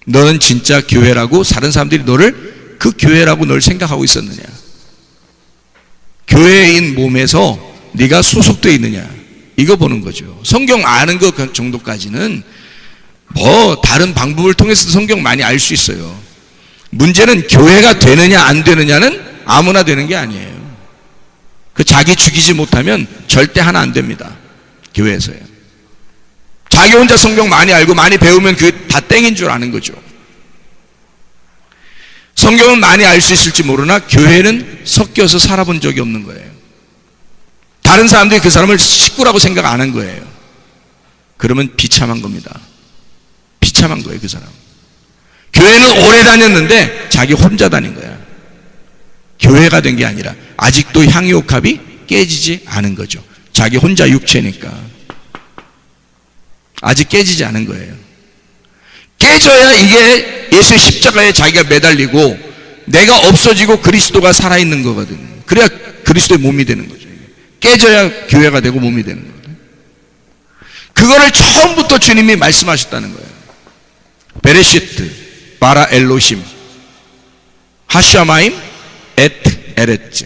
너는 진짜 교회라고 다른 사람들이 너를 그 교회라고 널 생각하고 있었느냐? 교회인 몸에서 네가 소속되어 있느냐? 이거 보는 거죠. 성경 아는 것 정도까지는 뭐 다른 방법을 통해서도 성경 많이 알 수 있어요. 문제는 교회가 되느냐 안 되느냐는 아무나 되는 게 아니에요. 그 자기 죽이지 못하면 절대 하나 안 됩니다. 교회에서요. 자기 혼자 성경 많이 알고 많이 배우면 그게 다 땡인 줄 아는 거죠. 성경은 많이 알 수 있을지 모르나 교회는 섞여서 살아본 적이 없는 거예요. 다른 사람들이 그 사람을 식구라고 생각 안 한 거예요. 그러면 비참한 겁니다. 비참한 거예요, 그 사람. 교회는 오래 다녔는데 자기 혼자 다닌 거야. 교회가 된 게 아니라 아직도 향유옥합이 깨지지 않은 거죠. 자기 혼자 육체니까 아직 깨지지 않은 거예요. 깨져야 이게 예수의 십자가에 자기가 매달리고 내가 없어지고 그리스도가 살아있는 거거든. 그래야 그리스도의 몸이 되는 거죠. 깨져야 교회가 되고 몸이 되는 거거든. 그거를 처음부터 주님이 말씀하셨다는 거예요. 베레시트 바라 엘로심 하샤마임 에트 에레츠,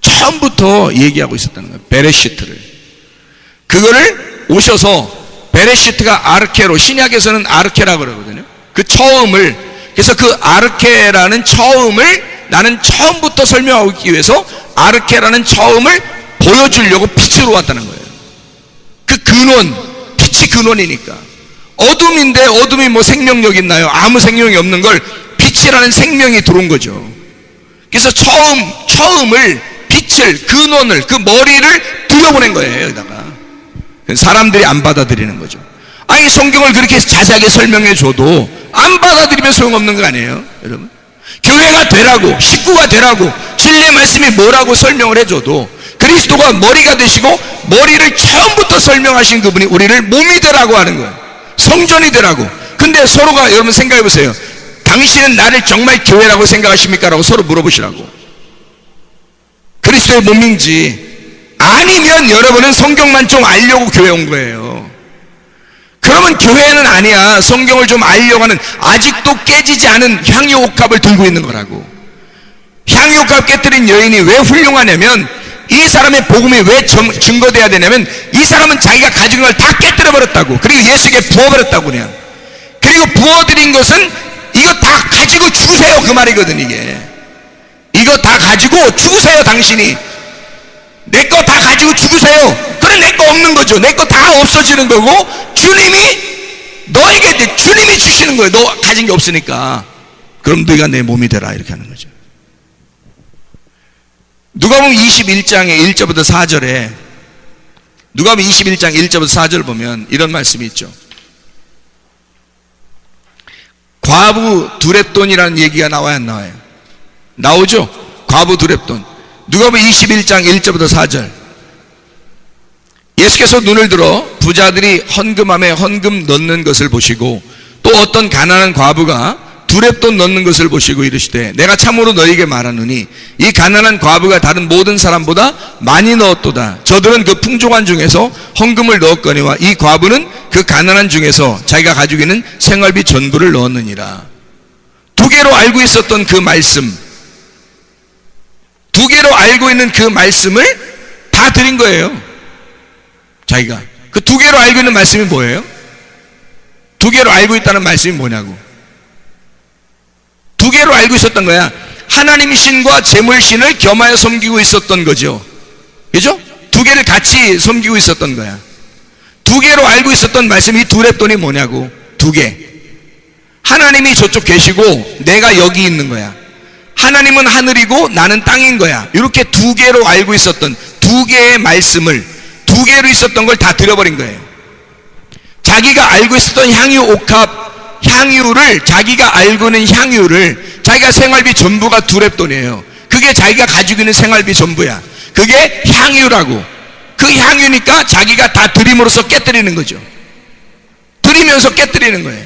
처음부터 얘기하고 있었다는 거예요. 베레시트를. 그거를 오셔서, 베레시트가 아르케로, 신약에서는 아르케라 그러거든요. 그 처음을, 그래서 그 아르케라는 처음을 나는 처음부터 설명하기 위해서 아르케라는 처음을 보여주려고 빛으로 왔다는 거예요. 그 근원, 빛이 근원이니까. 어둠인데 어둠이 뭐 생명력 있나요? 아무 생명이 없는 걸 빛이라는 생명이 들어온 거죠. 그래서 처음을, 빛을, 근원을, 그 머리를 들여보낸 거예요, 여기다가. 사람들이 안 받아들이는 거죠. 아니, 성경을 그렇게 자세하게 설명해 줘도 안 받아들이면 소용없는 거 아니에요, 여러분? 교회가 되라고, 식구가 되라고, 진리의 말씀이 뭐라고 설명을 해줘도 그리스도가 머리가 되시고 머리를 처음부터 설명하신 그분이 우리를 몸이 되라고 하는 거예요. 성전이 되라고. 근데 서로가, 여러분 생각해 보세요. 당신은 나를 정말 교회라고 생각하십니까? 라고 서로 물어보시라고. 그리스도의 몸인지 아니면 여러분은 성경만 좀 알려고 교회 온 거예요. 그러면 교회는 아니야. 성경을 좀 알려고 하는, 아직도 깨지지 않은 향유옥합을 들고 있는 거라고. 향유옥합 깨뜨린 여인이 왜 훌륭하냐면, 이 사람의 복음이 왜 증거돼야 되냐면, 이 사람은 자기가 가진 걸 다 깨뜨려 버렸다고. 그리고 예수에게 부어버렸다고 그냥. 그리고 부어드린 것은 이거 다 가지고 죽으세요, 그 말이거든. 이게 이거 다 가지고 죽으세요. 당신이 내 거 다 가지고 죽으세요. 그래, 내 거 없는 거죠. 내 거 다 없어지는 거고, 주님이 너에게, 주님이 주시는 거예요. 너 가진 게 없으니까. 그럼 너희가 내 몸이 되라, 이렇게 하는 거죠. 누가복음 21장의 1절부터 4절에, 누가복음 21장 1절부터 4절 보면 이런 말씀이 있죠. 과부 두렙돈이라는 얘기가 나와야 안 나와요? 나오죠? 과부 두렙돈. 누가복음 21장 1절부터 4절. 예수께서 눈을 들어 부자들이 헌금함에 헌금 넣는 것을 보시고, 또 어떤 가난한 과부가 두렙돈 넣는 것을 보시고 이르시되, 내가 참으로 너희에게 말하노니 이 가난한 과부가 다른 모든 사람보다 많이 넣었도다. 저들은 그 풍족한 중에서 헌금을 넣었거니와 이 과부는 그 가난한 중에서 자기가 가지고 있는 생활비 전부를 넣었느니라. 두 개로 알고 있었던 그 말씀, 두 개로 알고 있는 그 말씀을 다 드린 거예요. 자기가 그 두 개로 알고 있는 말씀이 뭐예요? 두 개로 알고 있다는 말씀이 뭐냐고. 두 개로 알고 있었던 거야. 하나님 신과 재물 신을 겸하여 섬기고 있었던 거죠. 그죠? 두 개를 같이 섬기고 있었던 거야. 두 개로 알고 있었던 말씀이, 두렙돈이 뭐냐고. 두 개. 하나님이 저쪽 계시고 내가 여기 있는 거야. 하나님은 하늘이고 나는 땅인 거야. 이렇게 두 개로 알고 있었던, 두 개의 말씀을, 두 개로 있었던 걸 다 들여버린 거예요. 자기가 알고 있었던 향유옥합, 향유를, 자기가 알고 있는 향유를, 자기가 생활비 전부가 두렙돈이에요. 그게 자기가 가지고 있는 생활비 전부야. 그게 향유라고. 그 향유니까 자기가 다 드림으로써 깨뜨리는 거죠. 드리면서 깨뜨리는 거예요.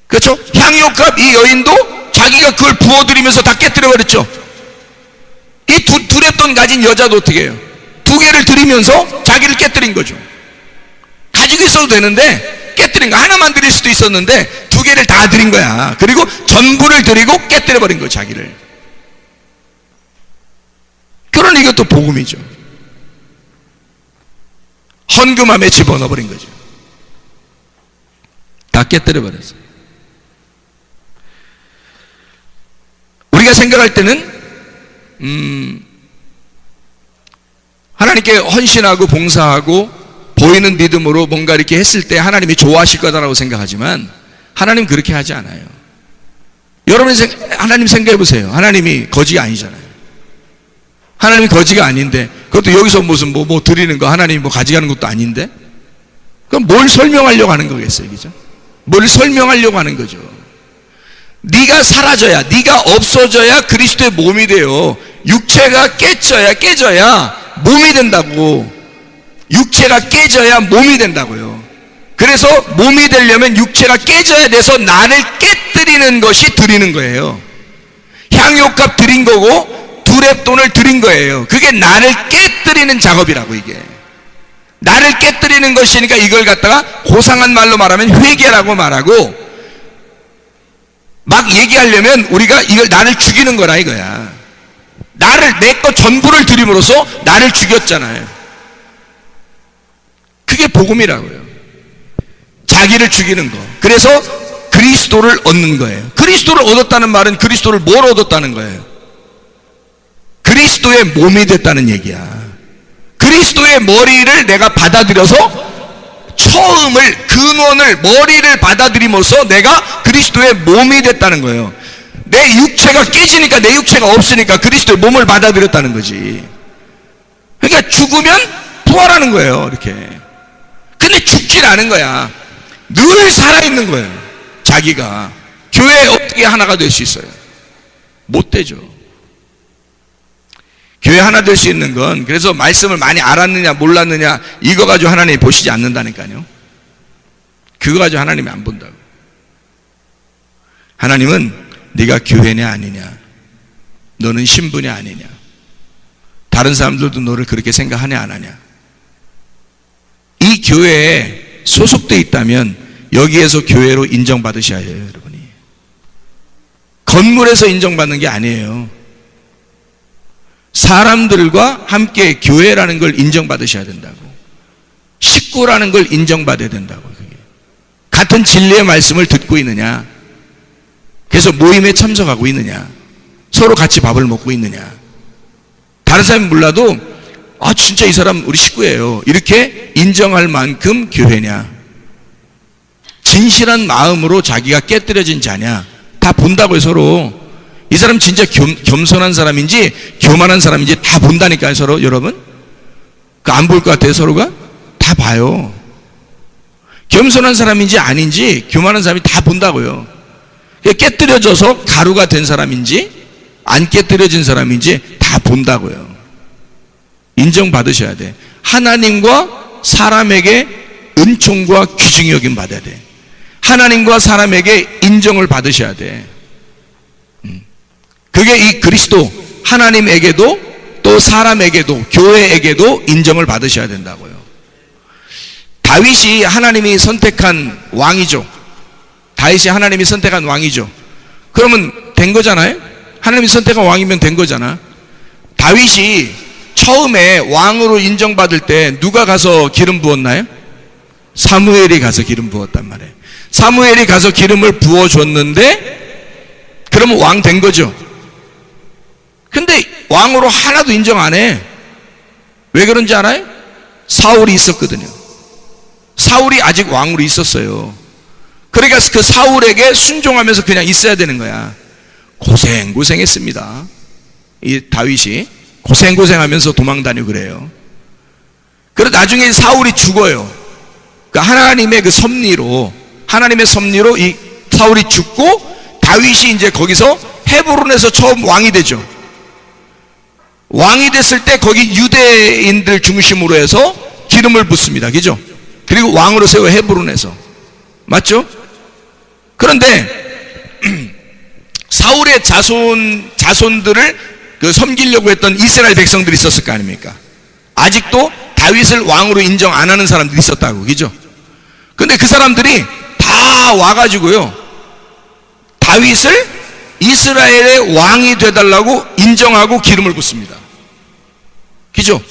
그렇죠? 향유옥합, 이 여인도 자기가 그걸 부어드리면서 다 깨뜨려버렸죠. 이 두렙돈 가진 여자도 어떻게 해요? 두 개를 드리면서 자기를 깨뜨린 거죠. 가지고 있어도 되는데 깨뜨린 거. 하나만 드릴 수도 있었는데 두 개를 다 드린 거야. 그리고 전부를 드리고 깨뜨려버린 거예요, 자기를. 그러니 이것도 복음이죠. 헌금함에 집어넣어버린 거죠. 다 깨뜨려버렸어요. 우리가 생각할 때는 하나님께 헌신하고 봉사하고 보이는 믿음으로 뭔가 이렇게 했을 때 하나님이 좋아하실 거다라고 생각하지만 하나님 그렇게 하지 않아요. 여러분 하나님 생각해 보세요. 하나님이 거지가 아니잖아요. 하나님이 거지가 아닌데 그것도 여기서 무슨 뭐 드리는 거 하나님이 뭐 가져가는 것도 아닌데 그럼 뭘 설명하려고 하는 거겠어요, 그죠? 뭘 설명하려고 하는 거죠. 네가 사라져야, 네가 없어져야 그리스도의 몸이 돼요. 육체가 깨져야 몸이 된다고. 육체가 깨져야 몸이 된다고요. 그래서 몸이 되려면 육체가 깨져야 돼서 나를 깨뜨리는 것이 드리는 거예요. 향유값 드린 거고 두렙돈을 드린 거예요. 그게 나를 깨뜨리는 작업이라고. 이게 나를 깨뜨리는 것이니까 이걸 갖다가 고상한 말로 말하면 회개라고 말하고, 막 얘기하려면 우리가 이걸 나를 죽이는 거라 이거야. 나를, 내 것 전부를 드림으로써 나를 죽였잖아요. 그게 복음이라고요. 자기를 죽이는 거. 그래서 그리스도를 얻는 거예요. 그리스도를 얻었다는 말은 그리스도를 뭘 얻었다는 거예요? 그리스도의 몸이 됐다는 얘기야. 그리스도의 머리를 내가 받아들여서 처음을, 근원을, 머리를 받아들임으로써 내가 그리스도의 몸이 됐다는 거예요. 내 육체가 깨지니까, 내 육체가 없으니까 그리스도의 몸을 받아들였다는 거지. 그러니까 죽으면 부활하는 거예요, 이렇게. 근데 죽질 않은 거야. 늘 살아있는 거예요, 자기가. 교회에 어떻게 하나가 될 수 있어요? 못 되죠. 교회 하나 될 수 있는 건, 그래서 말씀을 많이 알았느냐 몰랐느냐 이거 가지고 하나님이 보시지 않는다니까요. 그거 가지고 하나님이 안 본다고. 하나님은 네가 교회냐 아니냐, 너는 신부냐 아니냐, 다른 사람들도 너를 그렇게 생각하냐 안 하냐, 이 교회에 소속되어 있다면 여기에서 교회로 인정받으셔야 해요, 여러분이. 건물에서 인정받는 게 아니에요. 사람들과 함께 교회라는 걸 인정받으셔야 된다고. 식구라는 걸 인정받아야 된다고. 그게. 같은 진리의 말씀을 듣고 있느냐, 그래서 모임에 참석하고 있느냐, 서로 같이 밥을 먹고 있느냐, 다른 사람이 몰라도 아 진짜 이 사람 우리 식구예요 이렇게 인정할 만큼 교회냐, 진실한 마음으로 자기가 깨뜨려진 자냐, 다 본다고요. 서로 이 사람 진짜 겸손한 사람인지 교만한 사람인지 다 본다니까요, 서로. 여러분 안 볼 것 같아요? 서로가 다 봐요. 겸손한 사람인지 아닌지 교만한 사람이 다 본다고요. 깨뜨려져서 가루가 된 사람인지 안 깨뜨려진 사람인지 다 본다고요. 인정받으셔야 돼. 하나님과 사람에게 은총과 귀중히 여김 받아야 돼. 하나님과 사람에게 인정을 받으셔야 돼. 그게 이 그리스도, 하나님에게도 또 사람에게도 교회에게도 인정을 받으셔야 된다고요. 다윗이 하나님이 선택한 왕이죠. 다윗이 하나님이 선택한 왕이죠. 그러면 된 거잖아요. 하나님이 선택한 왕이면 된 거잖아. 다윗이 처음에 왕으로 인정받을 때 누가 가서 기름 부었나요? 사무엘이 가서 기름 부었단 말이에요. 사무엘이 가서 기름을 부어줬는데 그러면 왕 된 거죠. 근데 왕으로 하나도 인정 안 해. 왜 그런지 알아요? 사울이 있었거든요. 사울이 아직 왕으로 있었어요. 그러니까 그 사울에게 순종하면서 그냥 있어야 되는 거야. 고생했습니다. 이 다윗이 고생하면서 도망다니고 그래요. 그래서 나중에 사울이 죽어요. 그 하나님의 그 섭리로, 하나님의 섭리로 이 사울이 죽고 다윗이 이제 거기서 헤브론에서 처음 왕이 되죠. 왕이 됐을 때 거기 유대인들 중심으로 해서 기름을 붓습니다. 그죠? 그리고 왕으로 세워 헤브론에서. 맞죠? 그런데 사울의 자손들을 그 섬기려고 했던 이스라엘 백성들이 있었을 거 아닙니까? 아직도 다윗을 왕으로 인정 안 하는 사람들이 있었다고, 그죠? 근데 그 사람들이 다 와가지고요, 다윗을 이스라엘의 왕이 되달라고 인정하고 기름을 붓습니다. 그죠?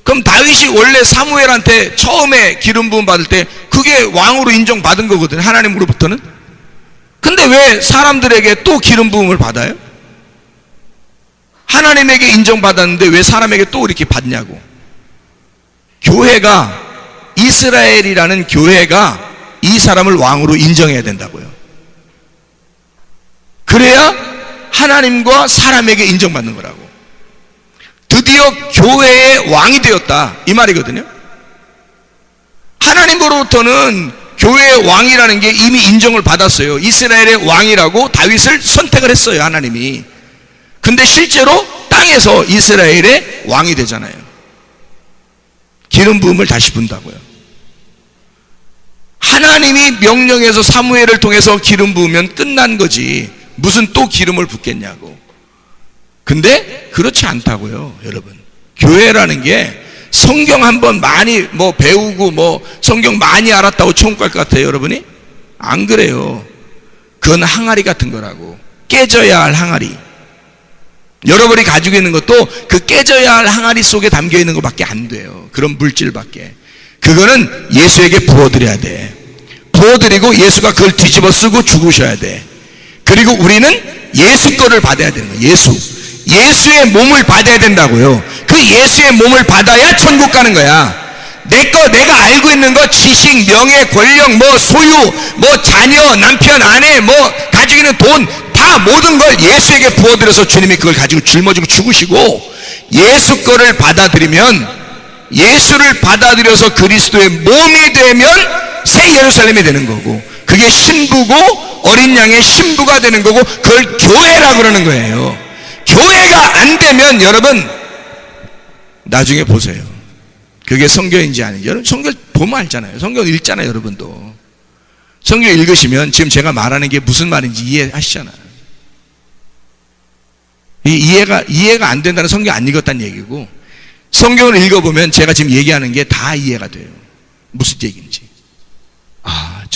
그럼 다윗이 원래 사무엘한테 처음에 기름 부음 받을 때 그게 왕으로 인정받은 거거든요, 하나님으로부터는. 근데 왜 사람들에게 또 기름 부음을 받아요? 하나님에게 인정받았는데 왜 사람에게 또 이렇게 받냐고. 교회가, 이스라엘이라는 교회가 이 사람을 왕으로 인정해야 된다고요. 그래야 하나님과 사람에게 인정받는 거라고. 드디어 교회의 왕이 되었다, 이 말이거든요. 하나님으로부터는 교회의 왕이라는 게 이미 인정을 받았어요. 이스라엘의 왕이라고 다윗을 선택을 했어요, 하나님이. 근데 실제로 땅에서 이스라엘의 왕이 되잖아요. 기름 부음을 다시 분다고요. 하나님이 명령해서 사무엘을 통해서 기름 부으면 끝난 거지, 무슨 또 기름을 붓겠냐고. 근데 그렇지 않다고요, 여러분. 교회라는 게 성경 한번 많이 배우고 성경 많이 알았다고 천국 갈 것 같아요, 여러분이? 안 그래요. 그건 항아리 같은 거라고. 깨져야 할 항아리. 여러분이 가지고 있는 것도 그 깨져야 할 항아리 속에 담겨 있는 것밖에 안 돼요. 그런 물질밖에. 그거는 예수에게 부어드려야 돼. 부어드리고 예수가 그걸 뒤집어 쓰고 죽으셔야 돼. 그리고 우리는 예수 거를 받아야 되는 거예요. 예수의 몸을 받아야 된다고요. 그 예수의 몸을 받아야 천국 가는 거야. 내가 알고 있는 거, 지식, 명예, 권력, 소유, 자녀, 남편, 아내, 가지고 있는 돈, 다 모든 걸 예수에게 부어드려서 주님이 그걸 가지고 짊어지고 죽으시고, 예수 거를 받아들이면, 예수를 받아들여서 그리스도의 몸이 되면 새 예루살렘이 되는 거고, 그게 신부고 어린 양의 신부가 되는 거고, 그걸 교회라고 그러는 거예요. 교회가 안 되면 여러분 나중에 보세요. 그게 성경인지 아닌지. 여러분 성경 보면 알잖아요. 성경 읽잖아요, 여러분도. 성경 읽으시면 지금 제가 말하는 게 무슨 말인지 이해하시잖아요. 이해가 안 된다는 성경 안 읽었다는 얘기고, 성경을 읽어보면 제가 지금 얘기하는 게 다 이해가 돼요. 무슨 얘기인지.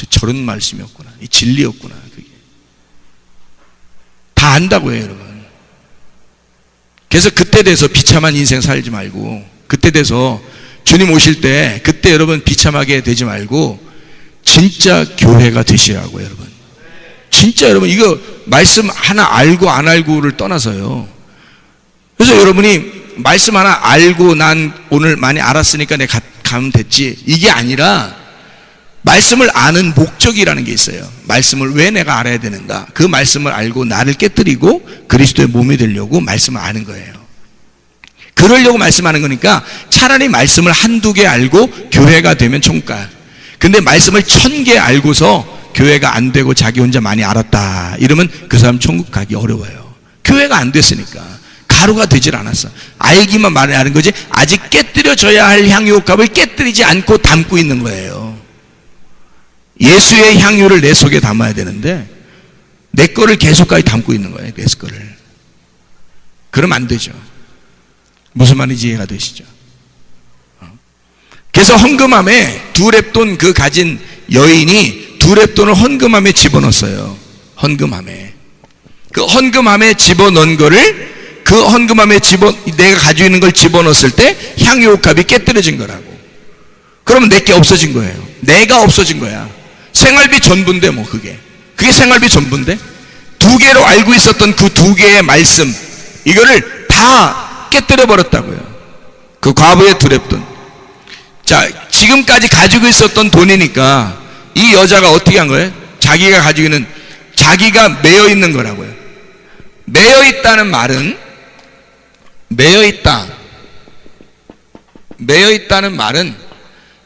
저런 말씀이었구나, 이 진리였구나. 그게 다 안다고 해요, 여러분. 그래서 그때 돼서 비참한 인생 살지 말고, 그때 돼서 주님 오실 때 그때 여러분 비참하게 되지 말고 진짜 교회가 되시라고, 여러분. 진짜 여러분, 이거 말씀 하나 알고 안 알고를 떠나서요. 그래서 여러분이 말씀 하나 알고 난 오늘 많이 알았으니까 내가 가면 됐지, 이게 아니라 말씀을 아는 목적이라는 게 있어요. 말씀을 왜 내가 알아야 되는가? 그 말씀을 알고 나를 깨뜨리고 그리스도의 몸이 되려고 말씀을 아는 거예요. 그러려고 말씀하는 거니까 차라리 말씀을 한두 개 알고 교회가 되면 천국 가요. 근데 말씀을 1000개 알고서 교회가 안 되고 자기 혼자 많이 알았다 이러면 그 사람 천국 가기 어려워요. 교회가 안 됐으니까. 가루가 되질 않았어. 알기만 말하는 거지 아직 깨뜨려져야 할 향유옥합을 깨뜨리지 않고 담고 있는 거예요. 예수의 향유를 내 속에 담아야 되는데 내 거를 계속까지 담고 있는 거예요. 내 거를. 그러면 안 되죠. 무슨 말인지 이해가 되시죠? 그래서 헌금함에 두렙돈 그 가진 여인이 두렙돈을 헌금함에 집어넣었어요. 헌금함에. 그 헌금함에 집어넣은 거를 그 헌금함에 내가 가지고 있는 걸 집어넣었을 때 향유옥합이 깨뜨려진 거라고. 그러면 내게 없어진 거예요. 내가 없어진 거야. 생활비 전부인데 그게 생활비 전부인데 두 개로 알고 있었던 그 두 개의 말씀 이거를 다 깨뜨려 버렸다고요. 그 과부의 두렙돈. 자, 지금까지 가지고 있었던 돈이니까 이 여자가 어떻게 한 거예요? 자기가 가지고 있는, 자기가 매여 있는 거라고요. 매여 있다는 말은 매여 있다는 말은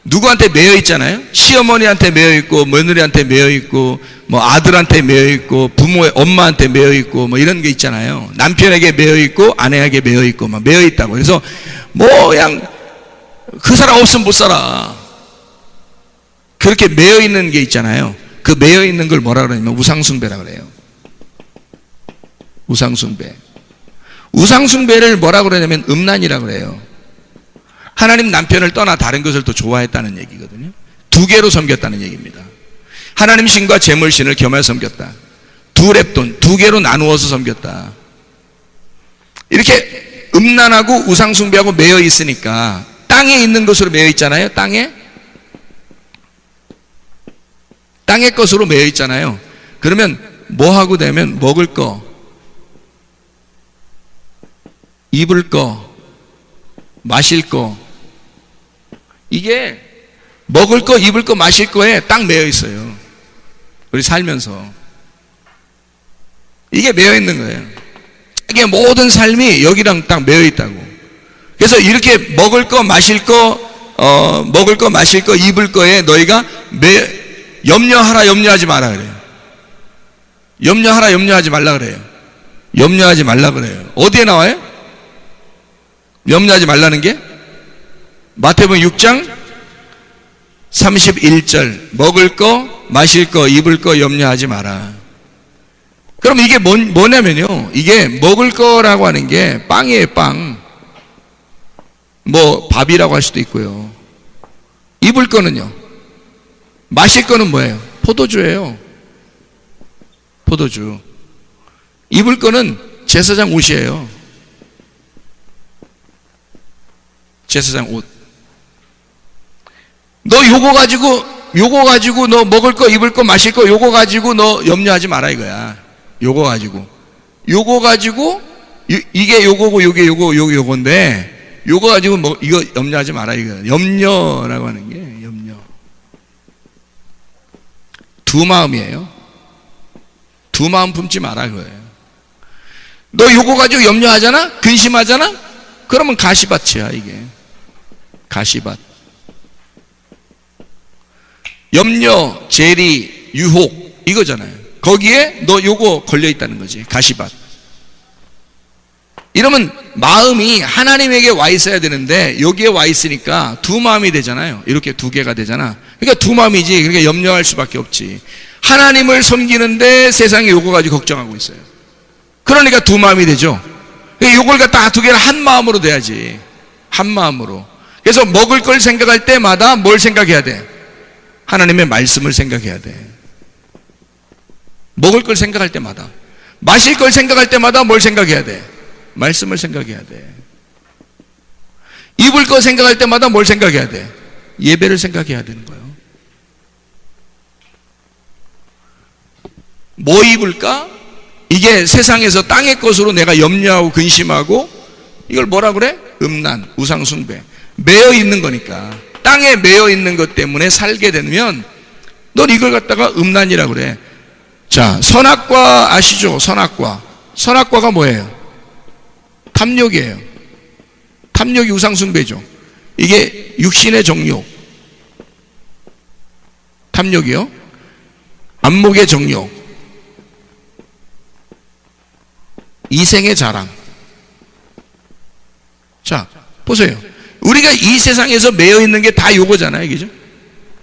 누구한테 매여 있잖아요. 시어머니한테 매여 있고 며느리한테 매여 있고 아들한테 매여 있고 부모의 엄마한테 매여 있고 이런 게 있잖아요. 남편에게 매여 있고 아내에게 매여 있고 매여 있다고. 그래서 그냥 그 사람 없으면 못 살아. 그렇게 매여 있는 게 있잖아요. 그 매여 있는 걸 뭐라 그러냐면 우상숭배라 그래요. 우상숭배를 뭐라 그러냐면 음란이라 그래요. 하나님 남편을 떠나 다른 것을 더 좋아했다는 얘기거든요. 두 개로 섬겼다는 얘기입니다. 하나님 신과 재물신을 겸해 섬겼다. 두 랩돈, 두 개로 나누어서 섬겼다. 이렇게 음란하고 우상숭배하고 매여 있으니까 땅에 있는 것으로 매여 있잖아요. 땅의 것으로 매여 있잖아요. 그러면 뭐 하고 되면 먹을 거, 입을 거, 마실 거, 이게 먹을 거, 입을 거, 마실 거에 딱 매여 있어요. 우리 살면서 이게 매여 있는 거예요. 이게 모든 삶이 여기랑 딱 매여 있다고. 그래서 이렇게 먹을 거, 마실 거, 먹을 거, 마실 거, 입을 거에 너희가 염려하라, 염려하지 마라 그래요. 염려하라, 염려하지 말라 그래요. 염려하지 말라 그래요. 어디에 나와요? 염려하지 말라는 게? 마태복음 6장 31절. 먹을 거, 마실 거, 입을 거 염려하지 마라. 그럼 이게 뭐냐면요, 이게 먹을 거라고 하는 게 빵이에요. 빵. 뭐 밥이라고 할 수도 있고요. 입을 거는요, 마실 거는 뭐예요? 포도주예요. 포도주. 입을 거는 제사장 옷이에요. 제사장 옷. 너 요거 가지고 너 먹을 거, 입을 거, 마실 거 요거 가지고 너 염려하지 마라 이거야. 요거 가지고 이게 요거고 요게 요건데 요거 가지고 뭐 이거 염려하지 마라 이거야. 염려라고 하는 게 염려. 두 마음이에요. 두 마음 품지 마라 그거예요. 너 요거 가지고 염려하잖아? 근심하잖아? 그러면 가시밭이야 이게. 가시밭. 염려, 재리, 유혹 이거잖아요. 거기에 너 요거 걸려있다는 거지. 가시밭. 이러면 마음이 하나님에게 와 있어야 되는데 여기에 와 있으니까 두 마음이 되잖아요. 이렇게 두 개가 되잖아. 그러니까 두 마음이지. 그러니까 염려할 수밖에 없지. 하나님을 섬기는데 세상에 요거 가지고 걱정하고 있어요. 그러니까 두 마음이 되죠. 요걸 갖다 두 개를 한 마음으로 돼야지. 한 마음으로. 그래서 먹을 걸 생각할 때마다 뭘 생각해야 돼? 하나님의 말씀을 생각해야 돼. 먹을 걸 생각할 때마다. 마실 걸 생각할 때마다 뭘 생각해야 돼? 말씀을 생각해야 돼. 입을 거 생각할 때마다 뭘 생각해야 돼? 예배를 생각해야 되는 거예요. 뭐 입을까? 이게 세상에서 땅의 것으로 내가 염려하고 근심하고 이걸 뭐라 그래? 음란, 우상숭배. 매여 있는 거니까. 땅에 매여 있는 것 때문에 살게 되면 넌 이걸 갖다가 음란이라 그래. 자, 선악과 아시죠? 선악과. 선악과가 뭐예요? 탐욕이에요. 탐욕이 우상숭배죠. 이게 육신의 정욕. 탐욕이요. 안목의 정욕. 이생의 자랑. 자, 보세요. 우리가 이 세상에서 매여 있는 게 다 요거잖아요. 그죠?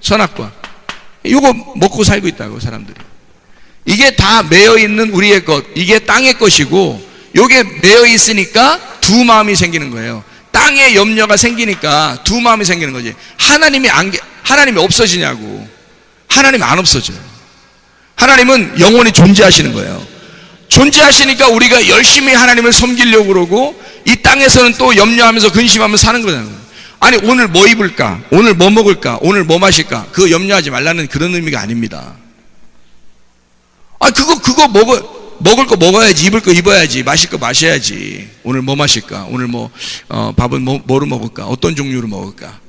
선악과. 요거 먹고 살고 있다고, 사람들이. 이게 다 매여 있는 우리의 것. 이게 땅의 것이고, 요게 매여 있으니까 두 마음이 생기는 거예요. 땅에 염려가 생기니까 두 마음이 생기는 거지. 하나님이 없어지냐고. 하나님 안 없어져요. 하나님은 영원히 존재하시는 거예요. 존재하시니까 우리가 열심히 하나님을 섬기려고 그러고 이 땅에서는 또 염려하면서 근심하면서 사는 거잖아요. 아니, 오늘 뭐 입을까? 오늘 뭐 먹을까? 오늘 뭐 마실까? 그거 염려하지 말라는 그런 의미가 아닙니다. 아, 그거 먹을 거 먹어야지, 입을 거 입어야지, 마실 거 마셔야지. 오늘 뭐 마실까? 오늘 밥은 뭐로 먹을까? 어떤 종류로 먹을까?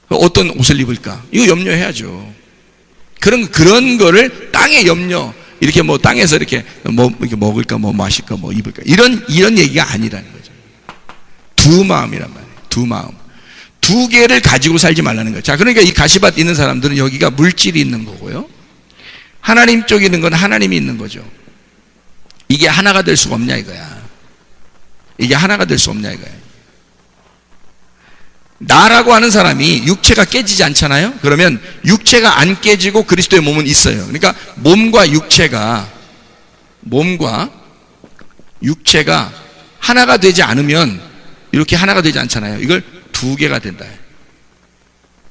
어떤 옷을 입을까? 이거 염려해야죠. 그런 거를 땅에 염려, 이렇게 뭐 땅에서 이렇게 먹을까, 뭐 마실까, 뭐 입을까. 이런 얘기가 아니라는 거죠. 두 마음이란 말이에요. 두 마음. 두 개를 가지고 살지 말라는 거예요. 자, 그러니까 이 가시밭 있는 사람들은 여기가 물질이 있는 거고요. 하나님 쪽에 있는 건 하나님이 있는 거죠. 이게 하나가 될 수가 없냐 이거야. 이게 하나가 될 수 없냐 이거야. 나라고 하는 사람이 육체가 깨지지 않잖아요. 그러면 육체가 안 깨지고 그리스도의 몸은 있어요. 그러니까 몸과 육체가 하나가 되지 않으면 이렇게 하나가 되지 않잖아요. 이걸 두 개가 된다.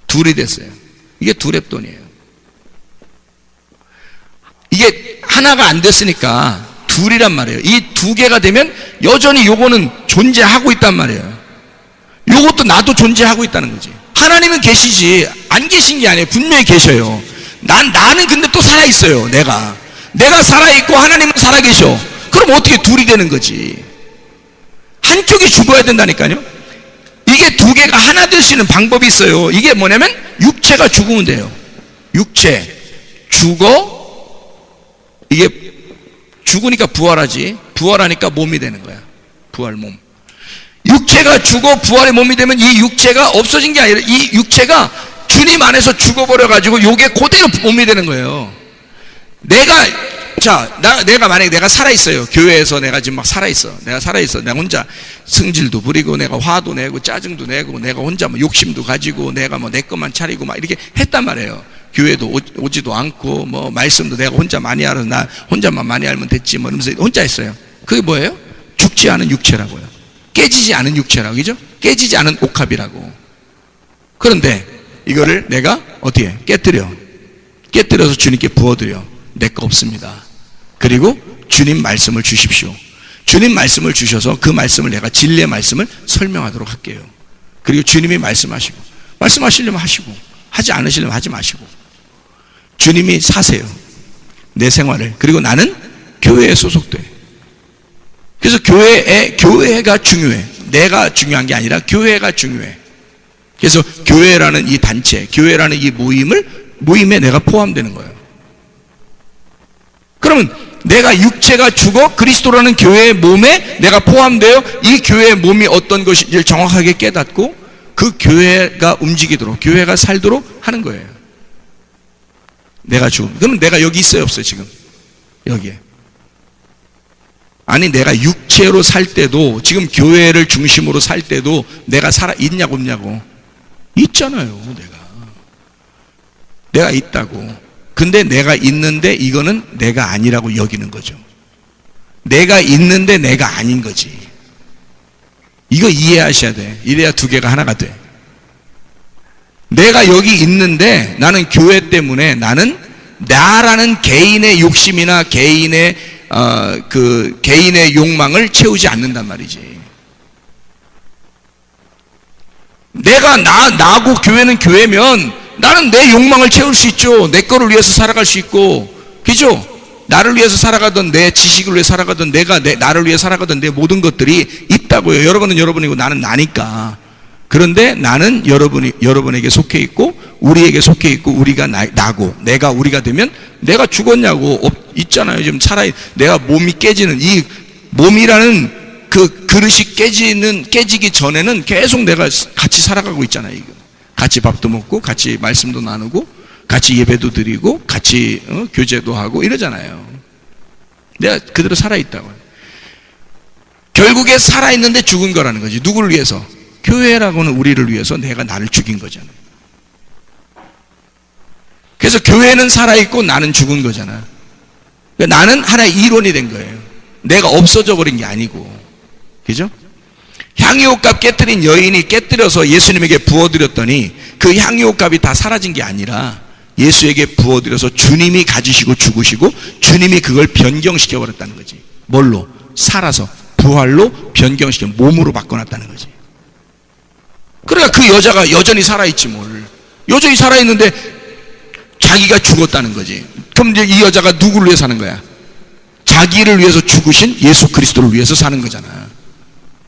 둘이 됐어요. 이게 두랩돈이에요. 이게 하나가 안 됐으니까 둘이란 말이에요. 이 두 개가 되면 여전히 요거는 존재하고 있단 말이에요. 요것도 나도 존재하고 있다는 거지. 하나님은 계시지 안 계신 게 아니에요. 분명히 계셔요. 나는 근데 또 살아있어요. 내가 살아있고 하나님은 살아계셔. 그럼 어떻게 둘이 되는 거지? 한쪽이 죽어야 된다니까요. 이게 두 개가 하나 될 수 있는 방법이 있어요. 이게 뭐냐면 육체가 죽으면 돼요. 육체 죽어, 이게 죽으니까 부활하지, 부활하니까 몸이 되는 거야. 부활 몸. 육체가 죽어 부활의 몸이 되면 이 육체가 없어진 게 아니라 이 육체가 주님 안에서 죽어버려가지고 요게 그대로 몸이 되는 거예요. 내가 만약에 내가 살아있어요. 교회에서 내가 지금 막 살아있어. 내가 혼자 승질도 부리고, 내가 화도 내고, 짜증도 내고, 내가 혼자 뭐 욕심도 가지고, 내가 뭐 내 것만 차리고 막 이렇게 했단 말이에요. 교회도 오지도 않고, 뭐 말씀도 내가 혼자 많이 알아서 나 혼자만 많이 알면 됐지 뭐 이러면서 혼자 했어요. 그게 뭐예요? 죽지 않은 육체라고요. 깨지지 않은 육체라고, 그죠? 깨지지 않은 옥합이라고. 그런데 이거를 내가 어떻게 깨뜨려서 주님께 부어드려. 내 거 없습니다. 그리고 주님 말씀을 주십시오. 주님 말씀을 주셔서 그 말씀을 내가 진리의 말씀을 설명하도록 할게요. 그리고 주님이 말씀하시려면 하시고, 하지 않으시려면 하지 마시고, 주님이 사세요. 내 생활을. 그리고 나는 교회에 소속돼. 그래서 교회가 중요해. 내가 중요한 게 아니라 교회가 중요해. 그래서 교회라는 이 단체, 교회라는 이 모임에 내가 포함되는 거예요. 그러면 내가 육체가 죽어 그리스도라는 교회의 몸에 내가 포함되어 이 교회의 몸이 어떤 것인지를 정확하게 깨닫고 그 교회가 움직이도록, 교회가 살도록 하는 거예요. 내가 죽으면. 그럼 내가 여기 있어요, 없어요, 지금? 여기에. 아니, 내가 육체로 살 때도, 지금 교회를 중심으로 살 때도 내가 있냐고 없냐고. 있잖아요, 내가 있다고. 근데 내가 있는데 이거는 내가 아니라고 여기는 거죠. 내가 있는데 내가 아닌 거지. 이거 이해하셔야 돼. 이래야 두 개가 하나가 돼. 내가 여기 있는데 나는 교회 때문에 나는 나라는 개인의 욕심이나 개인의 욕망을 채우지 않는단 말이지. 내가 나고 교회는 교회면 나는 내 욕망을 채울 수 있죠. 내 거를 위해서 살아갈 수 있고, 그죠? 나를 위해서 살아가던, 내 지식을 위해 살아가던, 나를 위해 살아가던 내 모든 것들이 있다고요. 여러분은 여러분이고 나는 나니까. 그런데 나는 여러분에게 속해 있고, 우리에게 속해 있고, 우리가 나고, 내가 우리가 되면 내가 죽었냐고. 있잖아요. 지금 내가 몸이 깨지는, 이 몸이라는 그 그릇이 깨지기 전에는 계속 내가 같이 살아가고 있잖아요. 이거. 같이 밥도 먹고, 같이 말씀도 나누고, 같이 예배도 드리고, 같이 교제도 하고 이러잖아요. 내가 그대로 살아있다고. 결국에 살아있는데 죽은 거라는 거지. 누구를 위해서? 교회라고는 우리를 위해서 내가 나를 죽인 거잖아요. 그래서 교회는 살아있고 나는 죽은 거잖아. 그러니까 나는 하나의 이론이 된 거예요. 내가 없어져 버린 게 아니고. 그죠? 향유옥값 깨뜨린 여인이 깨뜨려서 예수님에게 부어드렸더니 그 향유옥값이 다 사라진 게 아니라 예수에게 부어드려서 주님이 가지시고 죽으시고 주님이 그걸 변경시켜 버렸다는 거지. 뭘로? 살아서 부활로 변경시켜 몸으로 바꿔놨다는 거지. 그러니까 그 여자가 여전히 살아있지 뭘. 여전히 살아있는데 자기가 죽었다는 거지. 그럼 이제 이 여자가 누구를 위해 사는 거야? 자기를 위해서 죽으신 예수 그리스도를 위해서 사는 거잖아.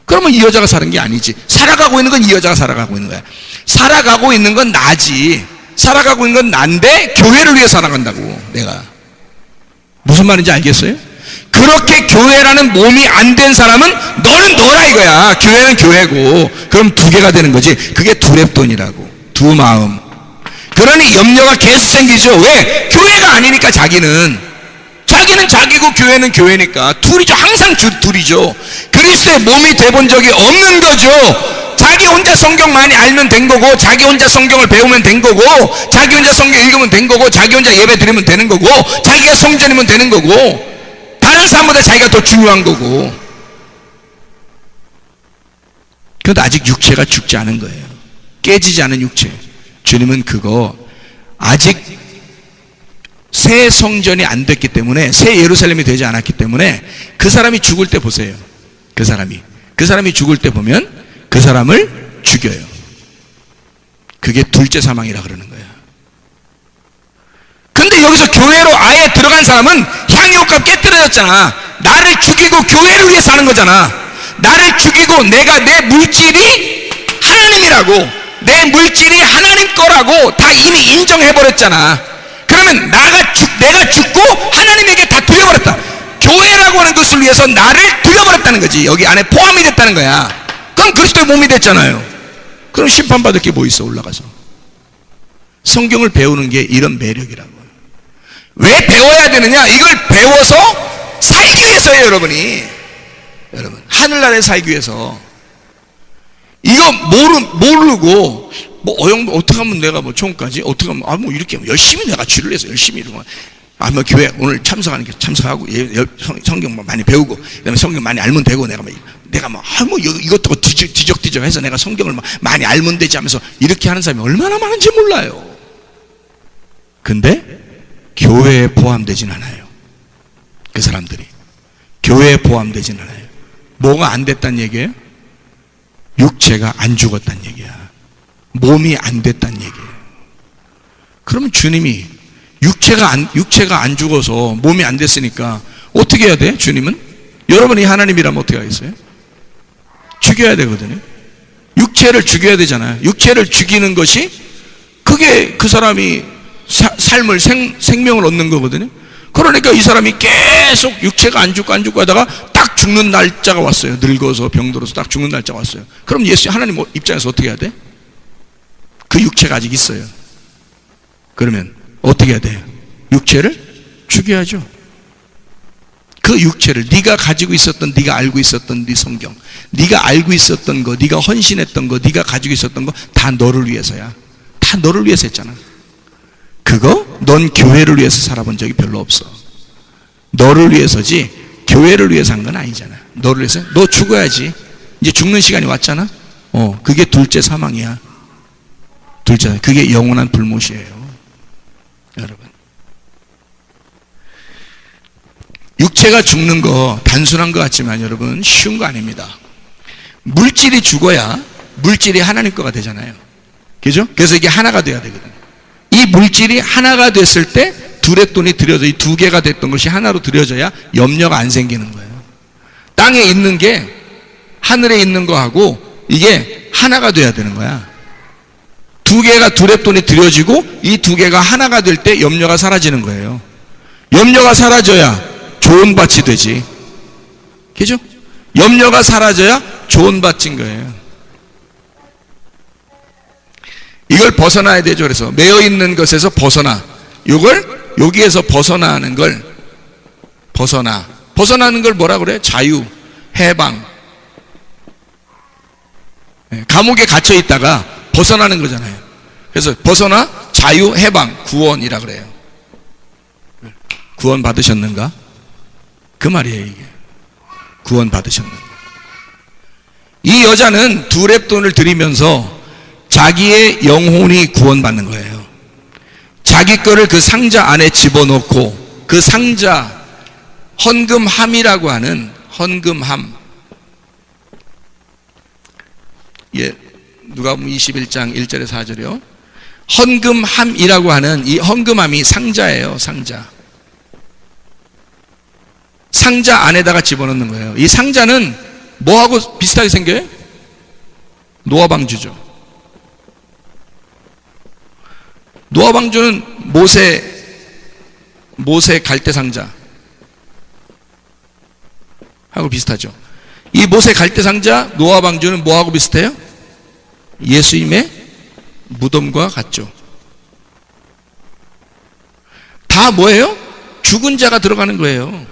그러면 이 여자가 사는 게 아니지. 살아가고 있는 건 이 여자가 살아가고 있는 거야. 살아가고 있는 건 나지. 살아가고 있는 건 난데 교회를 위해 살아간다고. 내가 무슨 말인지 알겠어요? 그렇게 교회라는 몸이 안 된 사람은 너는 너라 이거야. 교회는 교회고. 그럼 두 개가 되는 거지. 그게 두랩돈이라고. 두 마음. 그러니 염려가 계속 생기죠. 왜? 교회가 아니니까 자기는 자기고 교회는 교회니까 둘이죠. 항상 둘이죠. 그리스도의 몸이 돼본 적이 없는 거죠. 자기 혼자 성경 많이 알면 된 거고, 자기 혼자 성경을 배우면 된 거고, 자기 혼자 성경 읽으면 된 거고, 자기 혼자 예배 드리면 되는 거고, 자기가 성전이면 되는 거고, 다른 사람보다 자기가 더 중요한 거고. 그런데 아직 육체가 죽지 않은 거예요. 깨지지 않은 육체. 주님은 그거 아직 새 성전이 안 됐기 때문에, 새 예루살렘이 되지 않았기 때문에 그 사람이 죽을 때 보세요. 그 사람이 죽을 때 보면 그 사람을 죽여요. 그게 둘째 사망이라 그러는 거예요. 근데 여기서 교회로 아예 들어간 사람은 향유옥값 깨뜨려졌잖아. 나를 죽이고 교회를 위해 사는 거잖아. 나를 죽이고 내가, 내 물질이 하나님이라고, 내 물질이 하나님 거라고 다 이미 인정해버렸잖아. 그러면 내가 죽고 하나님에게 다 드려버렸다. 교회라고 하는 것을 위해서 나를 드려버렸다는 거지. 여기 안에 포함이 됐다는 거야. 그럼 그리스도의 몸이 됐잖아요. 그럼 심판받을 게 뭐 있어? 올라가서 성경을 배우는 게 이런 매력이라고. 왜 배워야 되느냐? 이걸 배워서 살기 위해서예요. 여러분 하늘나라에 살기 위해서. 이거 모르고 뭐 어떻게 하면 내가 뭐 총까지 어떻게 하면 뭐 이렇게 열심히 내가 쥐를 해서 열심히 이러고 뭐 교회 오늘 참석하는 게 참석하고 성경 많이 배우고 그다음에 성경 많이 알면 되고 내가 이것저것 뒤적뒤적 해서 내가 성경을 많이 알면 되지 하면서 이렇게 하는 사람이 얼마나 많은지 몰라요. 근데 교회에 포함되진 않아요. 그 사람들이 교회에 포함되진 않아요. 뭐가 안 됐다는 얘기예요? 육체가 안 죽었다는 얘기야. 몸이 안 됐다는 얘기예요. 그러면 주님이 육체가 안 죽어서 몸이 안 됐으니까 어떻게 해야 돼? 주님은 여러분이 하나님이라면 어떻게 하겠어요? 죽여야 되거든요. 육체를 죽여야 되잖아요. 육체를 죽이는 것이 그게 그 사람이 삶을 생명을 얻는 거거든요. 그러니까 이 사람이 계속 육체가 안 죽고 하다가 딱 죽는 날짜가 왔어요. 늙어서 병들어서 딱 죽는 날짜가 왔어요. 그럼 하나님 입장에서 어떻게 해야 돼? 그 육체가 아직 있어요. 그러면 어떻게 해야 돼요? 육체를 죽여야죠. 그 육체를, 네가 가지고 있었던, 네가 알고 있었던 네 성경, 네가 알고 있었던 거, 네가 헌신했던 거, 네가 가지고 있었던 거 다 너를 위해서야. 다 너를 위해서 했잖아. 그거 넌 교회를 위해서 살아본 적이 별로 없어. 너를 위해서지 교회를 위해서 한 건 아니잖아. 너를 위해서. 너 죽어야지. 이제 죽는 시간이 왔잖아. 그게 둘째 사망이야. 그게 영원한 불못이에요. 여러분, 육체가 죽는 거 단순한 것 같지만 여러분 쉬운 거 아닙니다. 물질이 죽어야 물질이 하나님 거가 되잖아요. 그죠? 그래서 이게 하나가 돼야 되거든. 이 물질이 하나가 됐을 때 둘의 돈이 들여져, 이 두 개가 됐던 것이 하나로 들여져야 염려가 안 생기는 거예요. 땅에 있는 게 하늘에 있는 거하고 이게 하나가 돼야 되는 거야. 두 개가 둘의 돈이 들여지고 이 두 개가 하나가 될 때 염려가 사라지는 거예요. 염려가 사라져야 좋은 밭이 되지. 그죠? 염려가 사라져야 좋은 밭인 거예요. 이걸 벗어나야 되죠. 그래서 매여 있는 것에서 벗어나. 여기에서 벗어나는 걸 벗어나는 걸 뭐라 그래? 자유, 해방. 감옥에 갇혀 있다가 벗어나는 거잖아요. 그래서 벗어나 자유, 해방, 구원이라 그래요. 구원 받으셨는가? 그 말이에요. 이게 구원 받으셨는가? 이 여자는 두 렙돈을 드리면서 자기의 영혼이 구원받는 거예요. 자기 거를 그 상자 안에 집어넣고 그 상자, 헌금함이라고 하는 헌금함, 누가복음 21장 1절에 4절이요. 헌금함이라고 하는 이 헌금함이 상자예요. 상자 안에다가 집어넣는 거예요. 이 상자는 뭐하고 비슷하게 생겨요? 노아방주죠. 노아방주는 모세 갈대상자 하고 비슷하죠. 이 모세 갈대상자, 노아방주는 뭐하고 비슷해요? 예수님의 무덤과 같죠. 다 뭐예요? 죽은 자가 들어가는 거예요.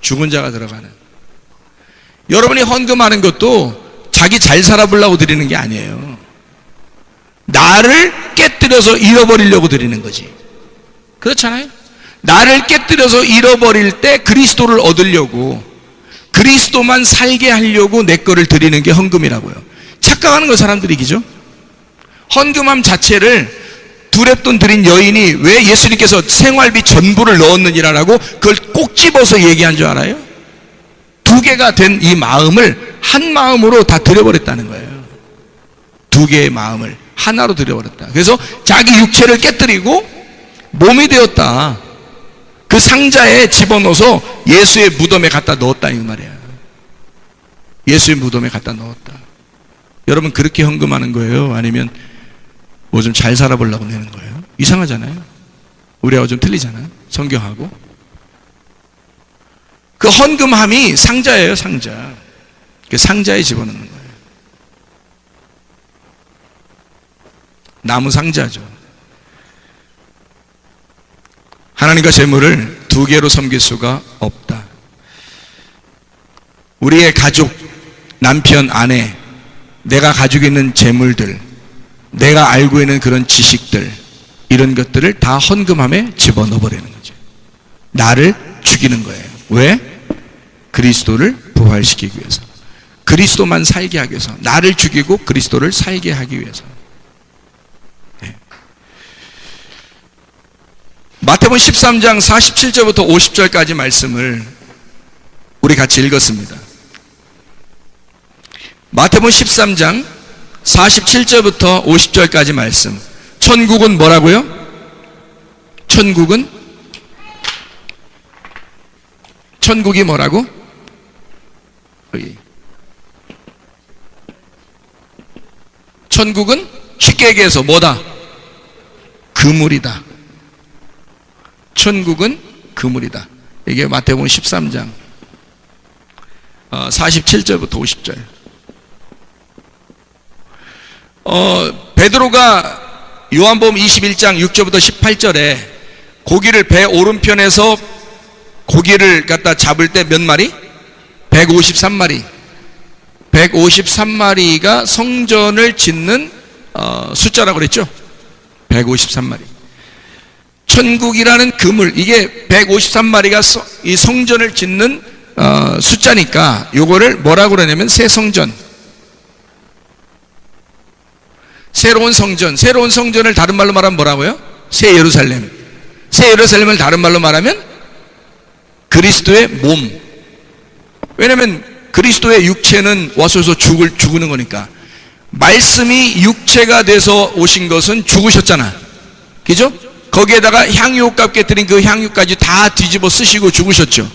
죽은 자가 들어가는. 여러분이 헌금하는 것도 자기 잘 살아보려고 드리는 게 아니에요. 나를 깨뜨려서 잃어버리려고 드리는 거지. 그렇잖아요? 나를 깨뜨려서 잃어버릴 때 그리스도를 얻으려고, 그리스도만 살게 하려고 내 거를 드리는 게 헌금이라고요. 착각하는 거 사람들이 기죠. 헌금함 자체를 두렙돈 드린 여인이 왜 예수님께서 생활비 전부를 넣었느니라고 그걸 꼭 집어서 얘기한 줄 알아요? 두 개가 된 이 마음을 한 마음으로 다 드려버렸다는 거예요. 두 개의 마음을 하나로 드려버렸다. 그래서 자기 육체를 깨뜨리고 몸이 되었다. 그 상자에 집어넣어서 예수의 무덤에 갖다 넣었다 이 말이야. 예수의 무덤에 갖다 넣었다. 여러분 그렇게 헌금하는 거예요? 아니면 뭐 좀 잘 살아보려고 내는 거예요? 이상하잖아요. 우리하고 좀 틀리잖아요. 성경하고. 그 헌금함이 상자예요, 상자. 그 상자에 집어넣는 거예요. 나무 상자죠. 하나님과 재물을 두 개로 섬길 수가 없다. 우리의 가족, 남편, 아내, 내가 가지고 있는 재물들, 내가 알고 있는 그런 지식들, 이런 것들을 다 헌금함에 집어넣어버리는 거죠. 나를 죽이는 거예요. 왜? 그리스도를 부활시키기 위해서. 그리스도만 살게 하기 위해서. 나를 죽이고 그리스도를 살게 하기 위해서. 네. 마태복음 13장 47절부터 50절까지 말씀을 우리 같이 읽었습니다. 마태복음 13장 47절부터 50절까지 말씀. 천국은 뭐라고요? 천국이 뭐라고? 천국은 쉽게 얘기해서 뭐다? 그물이다. 천국은 그물이다. 이게 마태복음 13장 47절부터 50절. 베드로가 요한복음 21장 6절부터 18절에 고기를 배 오른편에서 고기를 갖다 잡을 때 몇 마리? 153마리. 153마리가 성전을 짓는 숫자라고 그랬죠? 153마리. 천국이라는 그물, 이게 153마리가 이 성전을 짓는 숫자니까 요거를 뭐라고 그러냐면 새 성전, 새로운 성전. 새로운 성전을 다른 말로 말하면 뭐라고요? 새 예루살렘. 새 예루살렘을 다른 말로 말하면 그리스도의 몸. 왜냐하면 그리스도의 육체는 와서서 죽는 거니까. 말씀이 육체가 돼서 오신 것은 죽으셨잖아. 그죠? 거기에다가 향유 값게 드린 그 향유까지 다 뒤집어 쓰시고 죽으셨죠.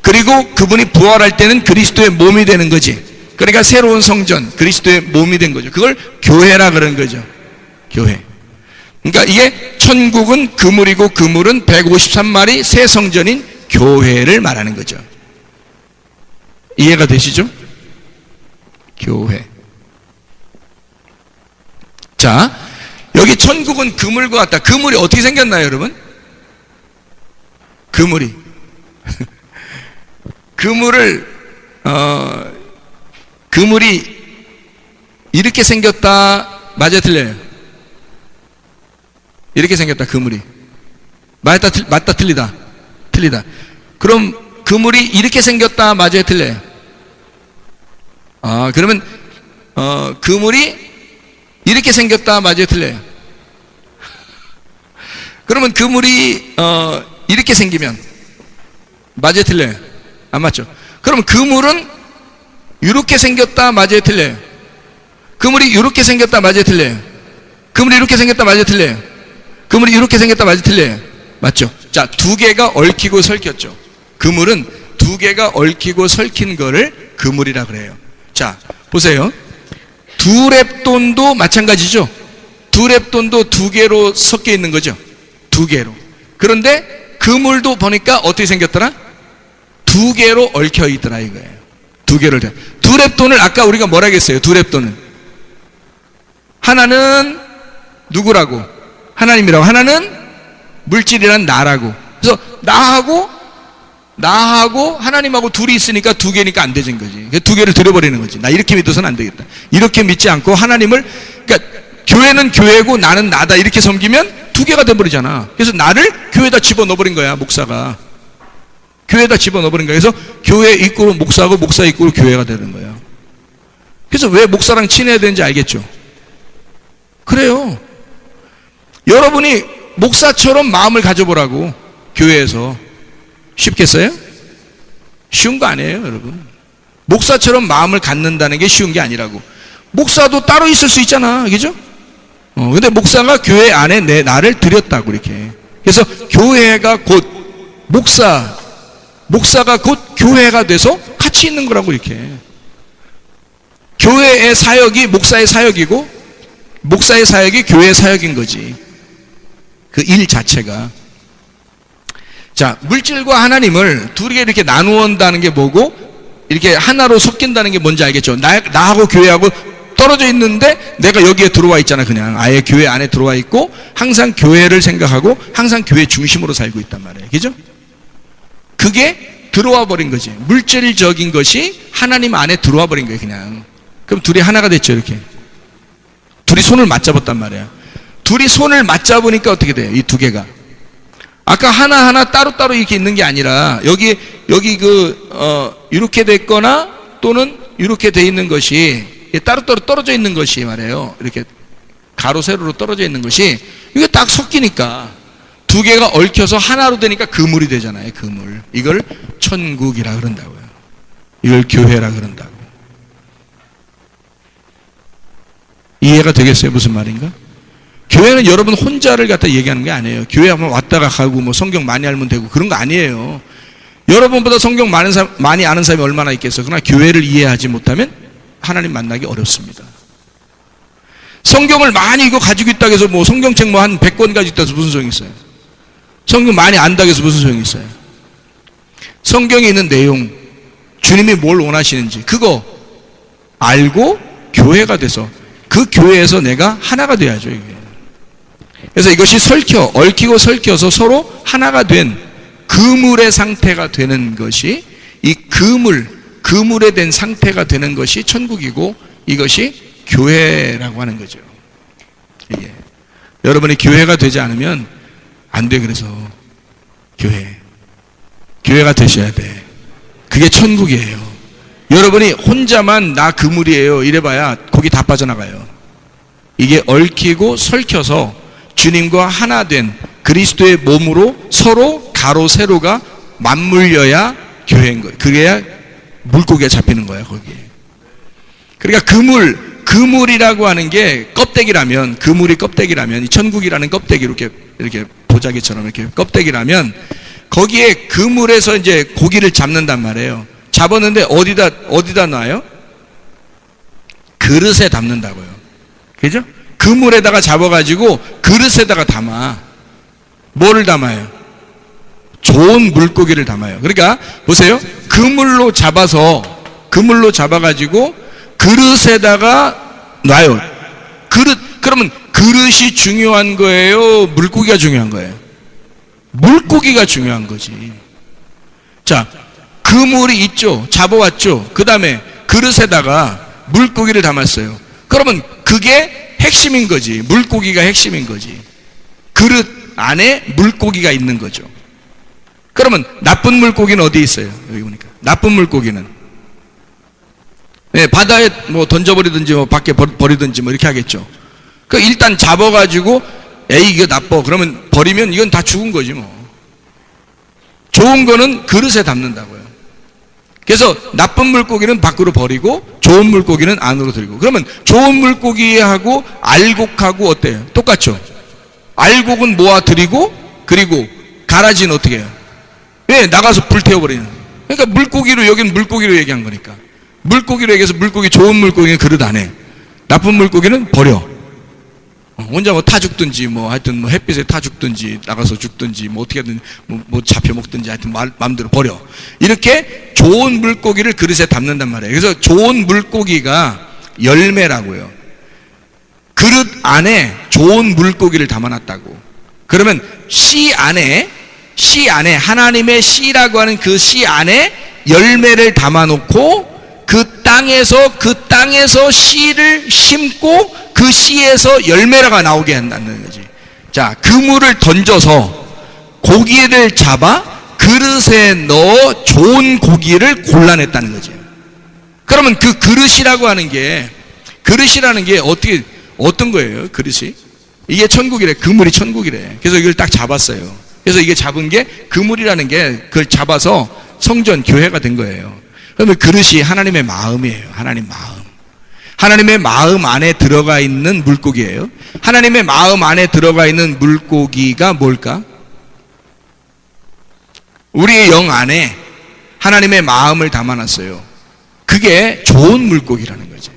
그리고 그분이 부활할 때는 그리스도의 몸이 되는 거지. 그러니까 새로운 성전, 그리스도의 몸이 된 거죠. 그걸 교회라 그런 거죠. 교회. 그러니까 이게 천국은 그물이고 그물은 153마리 새 성전인 교회를 말하는 거죠. 이해가 되시죠? 교회. 자, 여기 천국은 그물과 같다. 그물이 어떻게 생겼나요, 여러분? 그물이. 그물이 이렇게 생겼다. 맞아, 틀려요? 이렇게 생겼다, 그물이. 맞다, 틀리다? 틀리다. 그럼 그물이 이렇게 생겼다. 맞아요, 틀려요? 그러면 그물이 이렇게 생겼다. 맞아요, 틀려요? 그러면 그물이 이렇게 생기면 맞아요, 틀려요? 안 맞죠? 그럼 그물은 이렇게 생겼다. 맞아요, 틀려요? 그물이 이렇게 생겼다. 맞아요, 틀려요? 그물이 이렇게 생겼다. 맞아요, 틀려요? 그물이 이렇게 생겼다. 맞아요, 틀려요? 맞죠? 자, 두 개가 얽히고 설켰죠. 그물은 두 개가 얽히고 설킨 거를 그물이라 그래요. 자, 보세요. 두렙돈도 마찬가지죠. 두렙돈도 두 개로 섞여 있는 거죠. 두 개로. 그런데 그물도 보니까 어떻게 생겼더라? 두 개로 얽혀 있더라 이거예요. 두 개를. 두렙돈을 아까 우리가 뭐라 했어요? 두렙돈은 하나는 누구라고? 하나님이라고. 하나는 물질이란 나라고. 그래서 나하고 하나님하고 둘이 있으니까 두 개니까 안 되는 거지. 두 개를 들여버리는 거지. 나 이렇게 믿어서는 안 되겠다. 이렇게 믿지 않고 하나님을, 그러니까 교회는 교회고 나는 나다 이렇게 섬기면 두 개가 돼버리잖아. 그래서 나를 교회에다 집어넣어버린 거야, 목사가. 교회에다 집어넣어버린 거예요. 그래서 교회 입구로 목사하고 목사 입구로 교회가 되는 거예요. 그래서 왜 목사랑 친해야 되는지 알겠죠? 그래요. 여러분이 목사처럼 마음을 가져보라고, 교회에서. 쉽겠어요? 쉬운 거 아니에요, 여러분. 목사처럼 마음을 갖는다는 게 쉬운 게 아니라고. 목사도 따로 있을 수 있잖아, 그죠? 근데 목사가 교회 안에 나를 들였다고, 이렇게. 그래서 교회가 곧 목사가 곧 교회가 돼서 같이 있는 거라고, 이렇게. 교회의 사역이 목사의 사역이고, 목사의 사역이 교회의 사역인 거지. 그 일 자체가. 자, 물질과 하나님을 둘이 이렇게 나누었다는 게 뭐고, 이렇게 하나로 섞인다는 게 뭔지 알겠죠? 나하고 교회하고 떨어져 있는데 내가 여기에 들어와 있잖아. 그냥 아예 교회 안에 들어와 있고 항상 교회를 생각하고 항상 교회 중심으로 살고 있단 말이에요. 그죠? 그게 들어와 버린 거지. 물질적인 것이 하나님 안에 들어와 버린 거예요. 그냥. 그럼 둘이 하나가 됐죠. 이렇게 둘이 손을 맞잡았단 말이에요. 둘이 손을 맞잡으니까 어떻게 돼요? 이 두 개가 아까 하나하나 따로따로 이렇게 있는 게 아니라 여기 이렇게 됐거나 또는 이렇게 돼 있는 것이 따로따로 떨어져 있는 것이 말이에요. 이렇게 가로 세로로 떨어져 있는 것이 이게 딱 섞이니까 두 개가 얽혀서 하나로 되니까 그물이 되잖아요. 그물. 이걸 천국이라 그런다고요. 이걸 교회라 그런다고. 이해가 되겠어요? 무슨 말인가? 교회는 여러분 혼자를 갖다 얘기하는 게 아니에요. 교회 한번 왔다가 가고 뭐 성경 많이 알면 되고 그런 거 아니에요. 여러분보다 성경 많이 아는 사람이 얼마나 있겠어요. 그러나 교회를 이해하지 못하면 하나님 만나기 어렵습니다. 성경을 많이 이거 가지고 있다고 해서 뭐 성경책 뭐 한 100권 가지고 있다고 해서 무슨 소용이 있어요? 성경 많이 안다고 해서 무슨 소용이 있어요? 성경에 있는 내용, 주님이 뭘 원하시는지 그거 알고 교회가 돼서 그 교회에서 내가 하나가 돼야죠. 이게. 그래서 이것이 얽히고 설켜서 서로 하나가 된 그물의 상태가 되는 것이 이 그물에 된 상태가 되는 것이 천국이고 이것이 교회라고 하는 거죠. 이게. 여러분이 교회가 되지 않으면 안 돼. 그래서 교회가 되셔야 돼. 그게 천국이에요. 여러분이 혼자만 나 그물이에요 이래봐야 거기 다 빠져나가요. 이게 얽히고 설켜서 주님과 하나 된 그리스도의 몸으로 서로 가로 세로가 맞물려야 교회인 거예요. 그래야 물고기가 잡히는 거예요. 거기에. 그러니까 그물이라고 하는 게 껍데기라면, 그물이 껍데기라면, 이 천국이라는 껍데기 이렇게 보자기처럼 이렇게 껍데기라면 거기에 그물에서 이제 고기를 잡는단 말이에요. 잡았는데 어디다 놔요? 그릇에 담는다고요. 그죠? 그물에다가 잡아가지고 그릇에다가 담아. 뭐를 담아요? 좋은 물고기를 담아요. 그러니까 보세요. 그물로 잡아가지고 그릇에다가 놔요. 그러면 그릇이 중요한 거예요? 물고기가 중요한 거예요? 물고기가 중요한 거지. 자, 그물이 있죠. 잡아왔죠. 그 다음에 그릇에다가 물고기를 담았어요. 그러면 그게 핵심인 거지. 물고기가 핵심인 거지. 그릇 안에 물고기가 있는 거죠. 그러면 나쁜 물고기는 어디 있어요? 여기 보니까 나쁜 물고기는 바다에 뭐 던져버리든지 뭐 밖에 버리든지 뭐 이렇게 하겠죠. 그 일단 잡아가지고 에이 이거 나빠 그러면 버리면 이건 다 죽은 거지 뭐. 좋은 거는 그릇에 담는다고요. 그래서 나쁜 물고기는 밖으로 버리고 좋은 물고기는 안으로 들고. 그러면 좋은 물고기하고 알곡하고 어때요? 똑같죠? 알곡은 모아들이고 그리고 가라지는 어떻게 해요? 왜? 나가서 불태워버리는. 그러니까 물고기로 여기는 물고기로 얘기한 거니까. 물고기로 얘기해서 물고기 좋은 물고기는 그릇 안에 나쁜 물고기는 버려. 혼자 뭐 타 죽든지 뭐 하여튼 뭐 햇빛에 타 죽든지 나가서 죽든지 뭐 어떻게든 뭐 잡혀 먹든지 하여튼 마음대로 버려. 이렇게 좋은 물고기를 그릇에 담는단 말이에요. 그래서 좋은 물고기가 열매라고요. 그릇 안에 좋은 물고기를 담아놨다고. 그러면 씨 안에 하나님의 씨라고 하는 그 씨 안에 열매를 담아놓고 그 땅에서 씨를 심고 그 씨에서 열매가 나오게 한다는 거지. 자, 그물을 던져서 고기를 잡아 그릇에 넣어 좋은 고기를 골라냈다는 거죠. 그러면 그 그릇이라고 하는 게, 그릇이라는 게 어떤 거예요? 그릇이? 이게 천국이래. 그물이 천국이래. 그래서 이걸 딱 잡았어요. 그래서 이게 잡은 게, 그물이라는 게 그걸 잡아서 성전, 교회가 된 거예요. 그러면 그릇이 하나님의 마음이에요. 하나님 마음. 하나님의 마음 안에 들어가 있는 물고기예요. 하나님의 마음 안에 들어가 있는 물고기가 뭘까? 우리의 영 안에 하나님의 마음을 담아놨어요. 그게 좋은 물고기라는 거죠.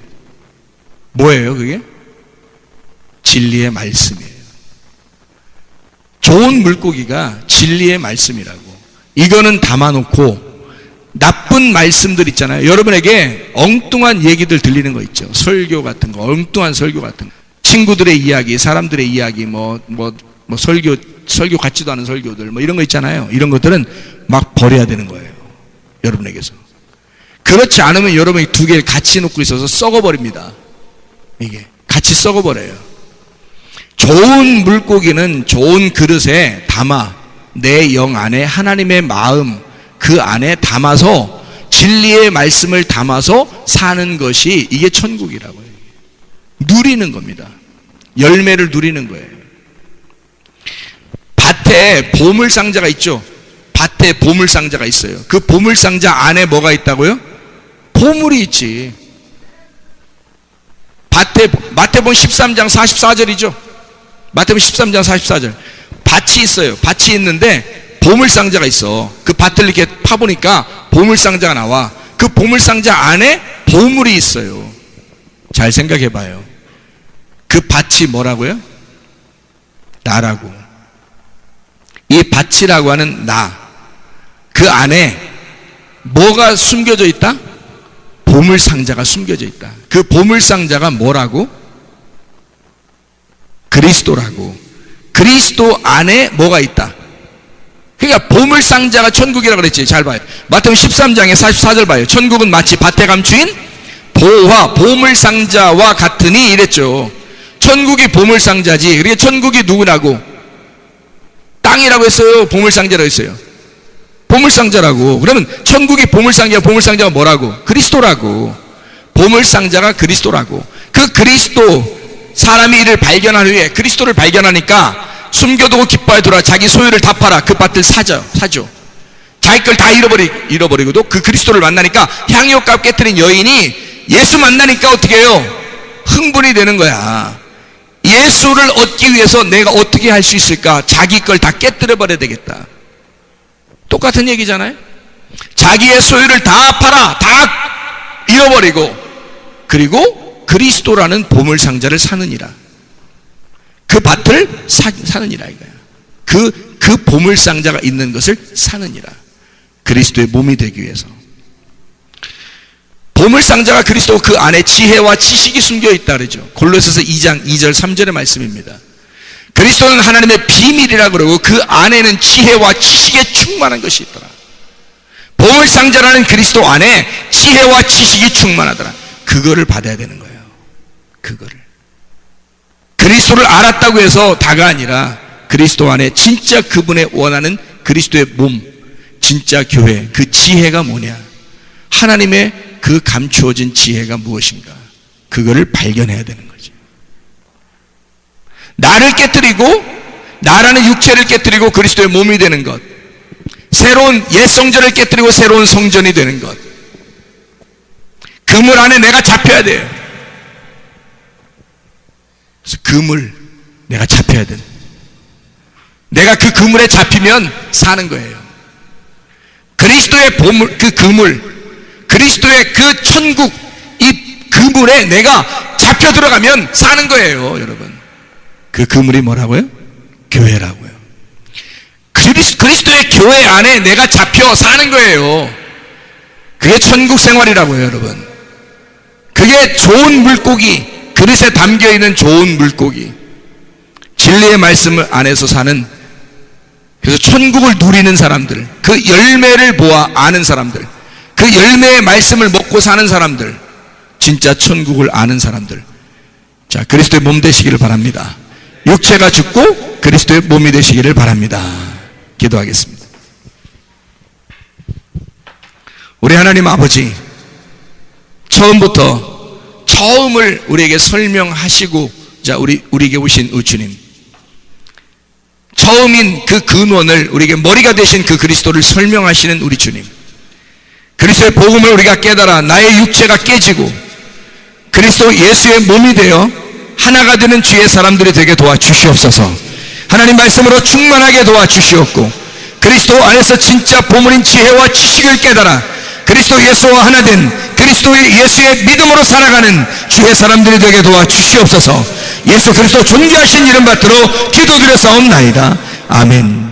뭐예요 그게? 진리의 말씀이에요. 좋은 물고기가 진리의 말씀이라고. 이거는 담아놓고 나쁜 말씀들 있잖아요. 여러분에게 엉뚱한 얘기들 들리는 거 있죠. 설교 같은 거, 엉뚱한 설교 같은 거. 친구들의 이야기, 사람들의 이야기, 설교 같지도 않은 설교들, 이런 거 있잖아요. 이런 것들은 막 버려야 되는 거예요. 여러분에게서. 그렇지 않으면 여러분이 두 개를 같이 놓고 있어서 썩어버립니다. 이게. 같이 썩어버려요. 좋은 물고기는 좋은 그릇에 담아 내 영 안에 하나님의 마음 그 안에 담아서 진리의 말씀을 담아서 사는 것이 이게 천국이라고 해요. 누리는 겁니다. 열매를 누리는 거예요. 밭에 보물상자가 있죠. 밭에 보물상자가 있어요. 그 보물상자 안에 뭐가 있다고요? 보물이 있지. 마태복음 13장 44절이죠. 마태복음 13장 44절. 밭이 있어요. 밭이 있는데 보물상자가 있어. 그 밭을 이렇게 파보니까 보물상자가 나와. 그 보물상자 안에 보물이 있어요. 잘 생각해 봐요. 그 밭이 뭐라고요? 나라고. 이 밭이라고 하는 나, 그 안에 뭐가 숨겨져 있다? 보물상자가 숨겨져 있다. 그 보물상자가 뭐라고? 그리스도라고. 그리스도 안에 뭐가 있다? 그러니까 보물상자가 천국이라고 그랬지. 잘 봐요. 마태복음 13장에 44절 봐요. 천국은 마치 밭에 감추인 보화, 보물상자와 같으니 이랬죠. 천국이 보물상자지. 그러니까 천국이 누구라고? 땅이라고 했어요? 보물상자라고 했어요? 보물상자라고. 그러면 천국이 보물상자가 뭐라고? 그리스도라고. 보물상자가 그리스도라고. 그 그리스도, 사람이 이를 발견한 후에 그리스도를 발견하니까 숨겨두고 기뻐하여 돌아 자기 소유를 다 팔아 그 밭을 사죠. 자기 걸 다 잃어버리고도 그 그리스도를 만나니까 향유값 깨트린 여인이 예수 만나니까 어떻게 해요? 흥분이 되는 거야. 예수를 얻기 위해서 내가 어떻게 할 수 있을까? 자기 걸 다 깨뜨려 버려야 되겠다. 똑같은 얘기잖아요. 자기의 소유를 다 팔아, 다 잃어버리고, 그리고 그리스도라는 보물상자를 사느니라. 그 밭을 사느니라 이거야. 그 보물상자가 있는 것을 사느니라. 그리스도의 몸이 되기 위해서. 보물상자가 그리스도, 그 안에 지혜와 지식이 숨겨 있다 그러죠. 골로새서 2장 2절 3절의 말씀입니다. 그리스도는 하나님의 비밀이라 그러고 그 안에는 지혜와 지식에 충만한 것이 있더라. 보물상자라는 그리스도 안에 지혜와 지식이 충만하더라. 그거를 받아야 되는 거예요. 그거를. 그리스도를 알았다고 해서 다가 아니라 그리스도 안에 진짜 그분의 원하는 그리스도의 몸, 진짜 교회, 그 지혜가 뭐냐? 하나님의 그 감추어진 지혜가 무엇인가? 그거를 발견해야 되는 거죠. 나를 깨뜨리고, 나라는 육체를 깨뜨리고 그리스도의 몸이 되는 것, 새로운 옛 성전을 깨뜨리고 새로운 성전이 되는 것, 그물 안에 내가 잡혀야 돼요. 그래서 그물, 내가 잡혀야 돼. 내가 그 그물에 잡히면 사는 거예요. 그리스도의 보물, 그 그물, 그리스도의 그 천국, 이 그물에 내가 잡혀 들어가면 사는 거예요, 여러분. 그 그물이 뭐라고요? 교회라고요. 그리스도의 교회 안에 내가 잡혀 사는 거예요. 그게 천국 생활이라고요, 여러분. 그게 좋은 물고기, 그릇에 담겨있는 좋은 물고기, 진리의 말씀을 안에서 사는, 그래서 천국을 누리는 사람들, 그 열매를 보아 아는 사람들, 그 열매의 말씀을 먹고 사는 사람들, 진짜 천국을 아는 사람들. 자, 그리스도의 몸 되시기를 바랍니다. 육체가 죽고 그리스도의 몸이 되시기를 바랍니다. 기도하겠습니다. 우리 하나님 아버지, 처음부터 처음을 우리에게 설명하시고 자 우리에게 오신 주님, 처음인 그 근원을 우리에게 머리가 되신 그 그리스도를 설명하시는 우리 주님, 그리스도의 복음을 우리가 깨달아 나의 육체가 깨지고 그리스도 예수의 몸이 되어 하나가 되는 주의 사람들이 되게 도와주시옵소서. 하나님 말씀으로 충만하게 도와주시옵고 그리스도 안에서 진짜 보물인 지혜와 지식을 깨달아 그리스도 예수와 하나 된 그리스도 예수의 믿음으로 살아가는 주의 사람들이 되게 도와주시옵소서. 예수 그리스도 존귀하신 이름 받들어 기도드려 싸움나이다. 아멘.